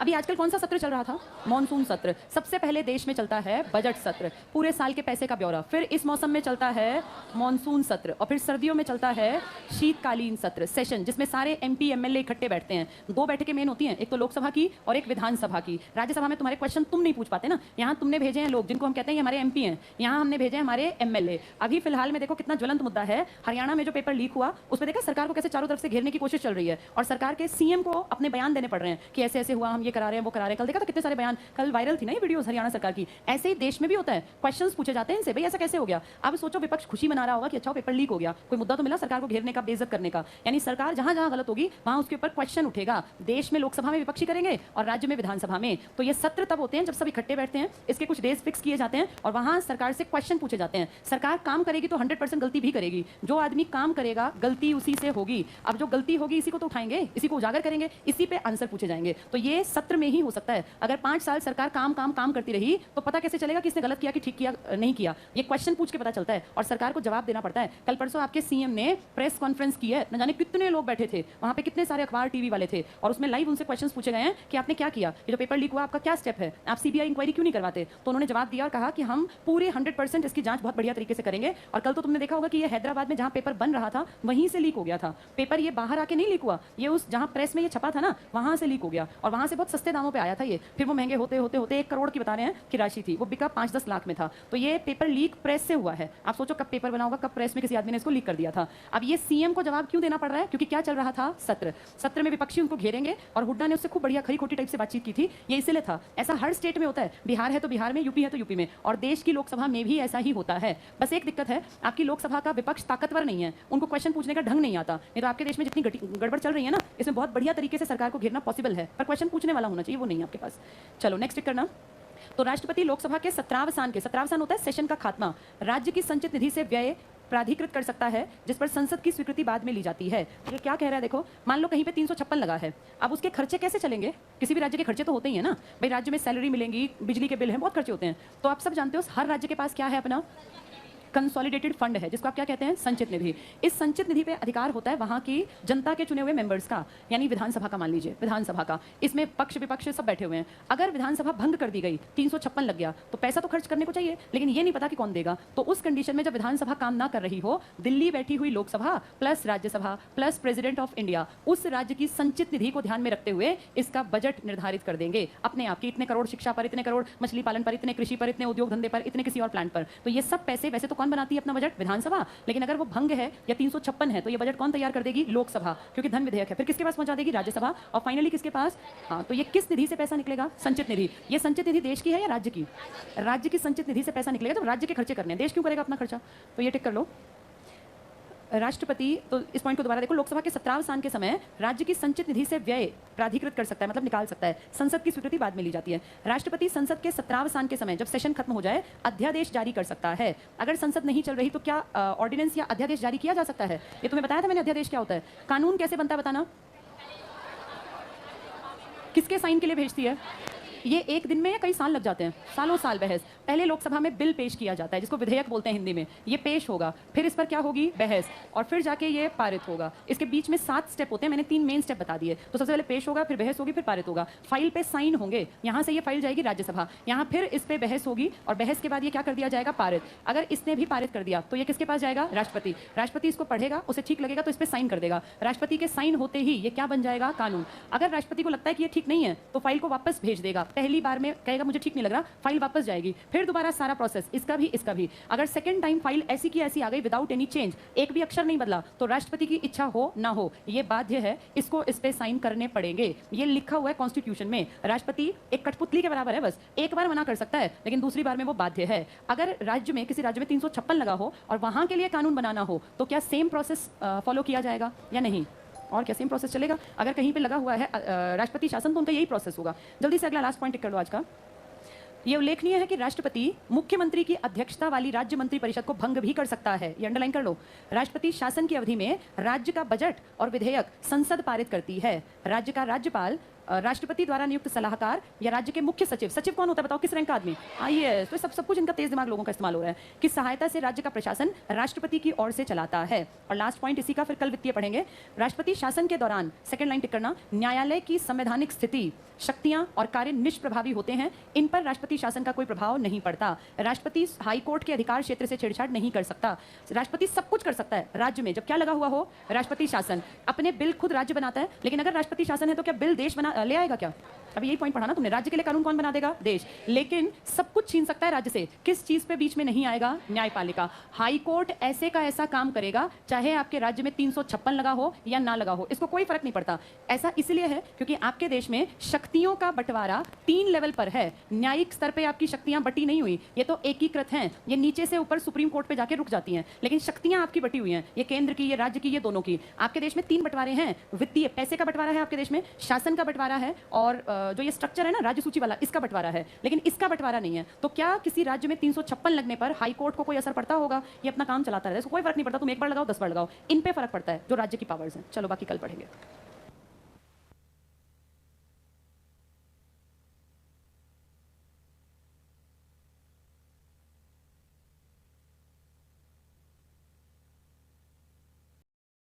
अभी आजकल कौन सा सत्र चल रहा था? मॉनसून सत्र। सबसे पहले देश में चलता है बजट सत्र, पूरे साल के पैसे का ब्यौरा। फिर इस मौसम में चलता है मॉनसून सत्र, और फिर सर्दियों में चलता है शीतकालीन सत्र सेशन, जिसमें सारे एमपी एमएलए इकट्ठे बैठते हैं। 2 बैठकें मेन होती हैं, एक तो लोकसभा की और एक विधानसभा की। राज्यसभा में तुम्हारे क्वेश्चन तुम नहीं पूछ पाते ना, यहाँ तुमने भेजे हैं लोग जिनको हम कहते हैं हमारे एमपी हैं, यहाँ हमने भेजे हैं हमारे एमएलए। अभी फिलहाल में देखो कितना ज्वलंत मुद्दा है, हरियाणा में जो पेपर लीक हुआ उस पर देखा सरकार को कैसे चारों तरफ से घेरने की कोशिश चल रही है, और सरकार के सीएम को अपने बयान देने पड़ रहे हैं कि ऐसे ऐसे हुआ, हम ये करा रहे हैं, वो करा रहे हैं। कल देखा था कितने सारे बयान, कल वायरल थी ना ये वीडियोस हरियाणा सरकार की। ऐसे ही देश में भी होता है, क्वेश्चंस पूछे जाते हैं इनसे, भाई ऐसा कैसे हो गया। अब सोचो विपक्ष खुशी मना रहा होगा कि अच्छा पेपर लीक हो गया, कोई मुद्दा तो मिला सरकार को घेरने का, बेइज्जत करने का। यानी सरकार जहां जहां गलत होगी वहां उसके ऊपर क्वेश्चन उठेगा। देश में लोकसभा में विपक्षी करेंगे और राज्य में विधानसभा में। तो ये सत्र तब होते हैं जब सब इकट्ठे बैठते हैं, इसके कुछ डेज फिक्स किए जाते हैं और वहां सरकार से क्वेश्चन पूछे जाते हैं। सरकार काम करेगी तो 100% गलती भी करेगी, जो आदमी काम करेगा गलती उसी से होगी। अब जो गलती होगी इसी को तो उठाएंगे, इसी को उजागर करेंगे, इसी पे आंसर पूछे जाएंगे। तो ये सत्र में ही हो सकता है। अगर 5 साल सरकार काम काम काम करती रही तो पता कैसे चलेगा कि इसने गलत किया कि ठीक किया नहीं किया? ये क्वेश्चन पूछ के पता चलता है और सरकार को जवाब देना पड़ता है। कल परसों आपके सीएम ने प्रेस कॉन्फ्रेंस की है, न जाने कितने लोग बैठे थे वहां पे, कितने सारे अखबार टीवी वाले थे, और उसमें लाइव उनसे क्वेश्चंस पूछे गए हैं कि आपने क्या किया, ये जो पेपर लीक हुआ आपका क्या स्टेप है, आप सीबीआई इंक्वायरी क्यों नहीं करवाते? तो उन्होंने जवाब दिया और कहा कि हम पूरे 100% इसकी जांच बहुत बढ़िया तरीके से करेंगे। और कल तो तुमने देखा होगा कि ये हैदराबाद में जहां पेपर बन रहा था वहीं से लीक हो गया था पेपर। ये बाहर आके नहीं लीक हुआ, ये उस जहां प्रेस में ये छपा था ना वहां से लीक हो गया, और वहां से बहुत सस्ते दामों पर आया था ये। फिर वो महंगे होते होते होते 1 करोड़ की बता रहे हैं कि राशि थी, वो बिका 5-10 लाख में था। तो ये पेपर लीक प्रेस से हुआ है। आप सोचो कब पेपर बना होगा, कब प्रेस में किसी आदमी ने इसको लीक कर दिया था। अब ये सीएम को जवाब क्यों देना पड़ रहा है? क्योंकि क्या चल रहा था? सत्र में विपक्षी उनको घेरेंगे, और हुड्डा ने उससे खूब बढ़िया खरी खोटी टाइप से बातचीत की थी। ये इसलिए था, ऐसा हर स्टेट में होता है, बिहार है तो बिहार में, यूपी है तो यूपी में, और देश की लोकसभा में भी ऐसा ही होता है। बस एक दिक्कत है, आपकी लोकसभा का विपक्ष ताकतवर नहीं है, उनको क्वेश्चन पूछने का ढंग नहीं आता। नहीं तो आपके देश में जितनी गड़बड़ चल रही है ना, इसमें बहुत बढ़िया तरीके से सरकार को घेरना पॉसिबल है, पर क्वेश्चन पूछने वाला होना चाहिए, वो नहीं है आपके पास। चलो नेक्स्ट करना। तो राष्ट्रपति लोकसभा के सत्रावसान होता है सेशन का खात्मा, राज्य की संचित निधि से व्यय प्राधिकृत कर सकता है, जिस पर संसद की स्वीकृति बाद में ली जाती है। ये क्या कह रहा है देखो, मान लो कहीं पे 356 लगा है, अब उसके खर्चे कैसे चलेंगे? किसी भी राज्य के खर्चे तो होते ही है ना भाई, राज्य में सैलरी मिलेंगी, बिजली के बिल हैं, बहुत खर्चे होते हैं। तो आप सब जानते हो हर राज्य के पास क्या है? अपना कंसोलिडेटेड फंड है, जिसको आप क्या कहते हैं? संचित निधि। इस संचित निधि पे अधिकार होता है वहां की जनता के चुने हुए मेंबर्स का, यानी विधानसभा का। मान लीजिए विधानसभा का, इसमें पक्ष विपक्ष सब बैठे हुए हैं। अगर विधानसभा भंग कर दी गई, 356 लग गया, तो पैसा तो खर्च करने को चाहिए, लेकिन ये नहीं पता कि कौन देगा। तो उस कंडीशन में जब विधानसभा काम ना कर रही हो, दिल्ली बैठी हुई Lok Sabha plus Rajya Sabha plus president of India उस राज्य की संचित निधि को ध्यान में रखते हुए इसका बजट निर्धारित कर देंगे अपने आप की। इतने करोड़ शिक्षा पर, इतने करोड़ मछली पालन पर, इतने कृषि पर, इतने उद्योग धंधे पर, इतने किसी और प्लान पर। तो ये सब पैसे वैसे तो कौन बनाती है अपना बजट? विधानसभा। लेकिन अगर वो भंग है या 356 है, तो ये बजट कौन तैयार कर देगी? लोकसभा, क्योंकि धन विधेयक है। फिर किसके पास पहुंचा देगी? राज्यसभा। और फाइनली किसके पास? हाँ, तो ये किस निधि से पैसा निकलेगा? संचित निधि। ये संचित निधि देश की है या राज्य की? राज्य की संचित निधि से पैसा निकलेगा, तो राज्य के खर्चे करने हैं, देश क्यों करेगा अपना खर्चा? तो ये टिक कर लो। राष्ट्रपति, तो इस पॉइंट को दोबारा देखो, लोकसभा के सत्रावसान के समय राज्य की संचित निधि से व्यय प्राधिकृत कर सकता है, मतलब निकाल सकता है। संसद की स्वीकृति बाद में ली जाती है। राष्ट्रपति संसद के सत्रावसान के समय, जब सेशन खत्म हो जाए, अध्यादेश जारी कर सकता है। अगर संसद नहीं चल रही तो क्या ऑर्डिनेंस या अध्यादेश जारी किया जा सकता है? ये तुम्हें बताया था मैंने, अध्यादेश क्या होता है। कानून कैसे बनता है बताना? किसके साइन के लिए भेजती है? ये एक दिन में या कई साल लग जाते हैं? सालों साल बहस। पहले लोकसभा में बिल पेश किया जाता है, जिसको विधेयक बोलते हैं हिंदी में। ये पेश होगा, फिर इस पर क्या होगी? बहस, और फिर जाके ये पारित होगा। इसके बीच में 7 स्टेप होते हैं, मैंने 3 मेन स्टेप बता दिए। तो सबसे पहले पेश होगा, फिर बहस होगी, फिर पारित होगा। फाइल पे साइन होंगे, यहाँ से ये फाइल जाएगी राज्यसभा, यहाँ फिर इस पे बहस होगी, और बहस के बाद ये क्या कर दिया जाएगा? पारित। अगर इसने भी पारित कर दिया तो ये किसके पास जाएगा? राष्ट्रपति। राष्ट्रपति इसको पढ़ेगा, उसे ठीक लगेगा तो इस पे साइन कर देगा। राष्ट्रपति के साइन होते ही ये क्या बन जाएगा? कानून। अगर राष्ट्रपति को लगता है कि ये ठीक नहीं है तो फाइल को वापस भेज देगा। पहली बार में कहेगा मुझे ठीक नहीं लग रहा, फाइल वापस जाएगी, फिर दोबारा सारा प्रोसेस, इसका भी। अगर सेकंड टाइम फाइल ऐसी की ऐसी आ गई विदाउट एनी चेंज, एक भी अक्षर नहीं बदला, तो राष्ट्रपति की इच्छा हो ना हो ये बाध्य है, इसको इस पे साइन करने पड़ेंगे। ये लिखा हुआ है कॉन्स्टिट्यूशन में। राष्ट्रपति एक कठपुतली के बराबर है, बस एक बार मना कर सकता है, लेकिन दूसरी बार में वो बाध्य है। अगर राज्य में, किसी राज्य में 356 लगा हो और वहां के लिए कानून बनाना हो, तो क्या सेम प्रोसेस फॉलो किया जाएगा या नहीं? और क्या सेम प्रोसेस चलेगा? अगर कहीं पे लगा हुआ है राष्ट्रपति शासन, तो उनका यही प्रोसेस होगा। जल्दी से अगला लास्ट पॉइंट टिक कर लो आज का। ये उल्लेखनीय है कि राष्ट्रपति मुख्यमंत्री की अध्यक्षता वाली राज्य मंत्रिपरिषद को भंग भी कर सकता है। ये अंडरलाइन कर लो। राष्ट्रपति शासन की अवधि में राज्य का बजट और विधेयक संसद पारित करती है। राज्य का राज्यपाल राष्ट्रपति द्वारा नियुक्त सलाहकार या राज्य के मुख्य सचिव, सचिव कौन होता है बताओ, किस रैंक का आदमी, आईएएस। तो सब कुछ इनका तेज दिमाग लोगों का इस्तेमाल हो रहा है कि सहायता से राज्य का प्रशासन राष्ट्रपति की ओर से चलाता है। और लास्ट पॉइंट इसी का, फिर कल वित्तीय पढ़ेंगे। राष्ट्रपति शासन के दौरान, सेकंड लाइन टिक करना, न्यायालय की संवैधानिक स्थिति, शक्तियां और कार्य निष्प्रभावी होते हैं, इन पर राष्ट्रपति शासन का कोई प्रभाव नहीं पड़ता। राष्ट्रपति हाई कोर्ट के अधिकार क्षेत्र से छेड़छाड़ नहीं कर सकता। राष्ट्रपति सब कुछ कर सकता है राज्य में, जब क्या लगा हुआ हो, राष्ट्रपति शासन अपने बिल खुद राज्य बनाता है, लेकिन अगर राष्ट्रपति शासन है तो क्या बिल देश बना ले आएगा क्या? अभी यही पॉइंट पढ़ा ना तुमने, राज्य के लिए कानून कौन बना देगा, देश। लेकिन सब कुछ छीन सकता है राज्य से, किस चीज पे बीच में नहीं आएगा, न्यायपालिका। हाई कोर्ट ऐसे का ऐसा काम करेगा, चाहे आपके राज्य में 356 लगा हो या ना लगा हो, इसको कोई फर्क नहीं पड़ता। ऐसा इसलिए है क्योंकि आपके देश में शक्तियों का बंटवारा 3 लेवल पर है। न्यायिक स्तर पे आपकी शक्तियां बटी नहीं हुई, ये तो एकीकृत हैं, ये नीचे से ऊपर सुप्रीम कोर्ट पे जाके रुक जाती हैं, लेकिन शक्तियां आपकी बटी हुई हैं, ये केंद्र की, ये राज्य की, ये दोनों की। आपके देश में 3 बंटवारे हैं, वित्तीय पैसे का बंटवारा है आपके देश में, शासन का बंटवारा है, और जो ये स्ट्रक्चर है ना राज्य सूची वाला, इसका बंटवारा है, लेकिन इसका बंटवारा नहीं है। तो क्या किसी राज्य में 356 लगने पर हाई कोर्ट को कोई असर पड़ता होगा? ये अपना काम चलाता रहता है, इसको कोई फर्क नहीं पड़ता, तुम एक बार लगाओ 10 बार लगाओ, इन पे फर्क पड़ता है जो राज्य की पावर्स हैं। चलो बाकी कल पढ़ेंगे।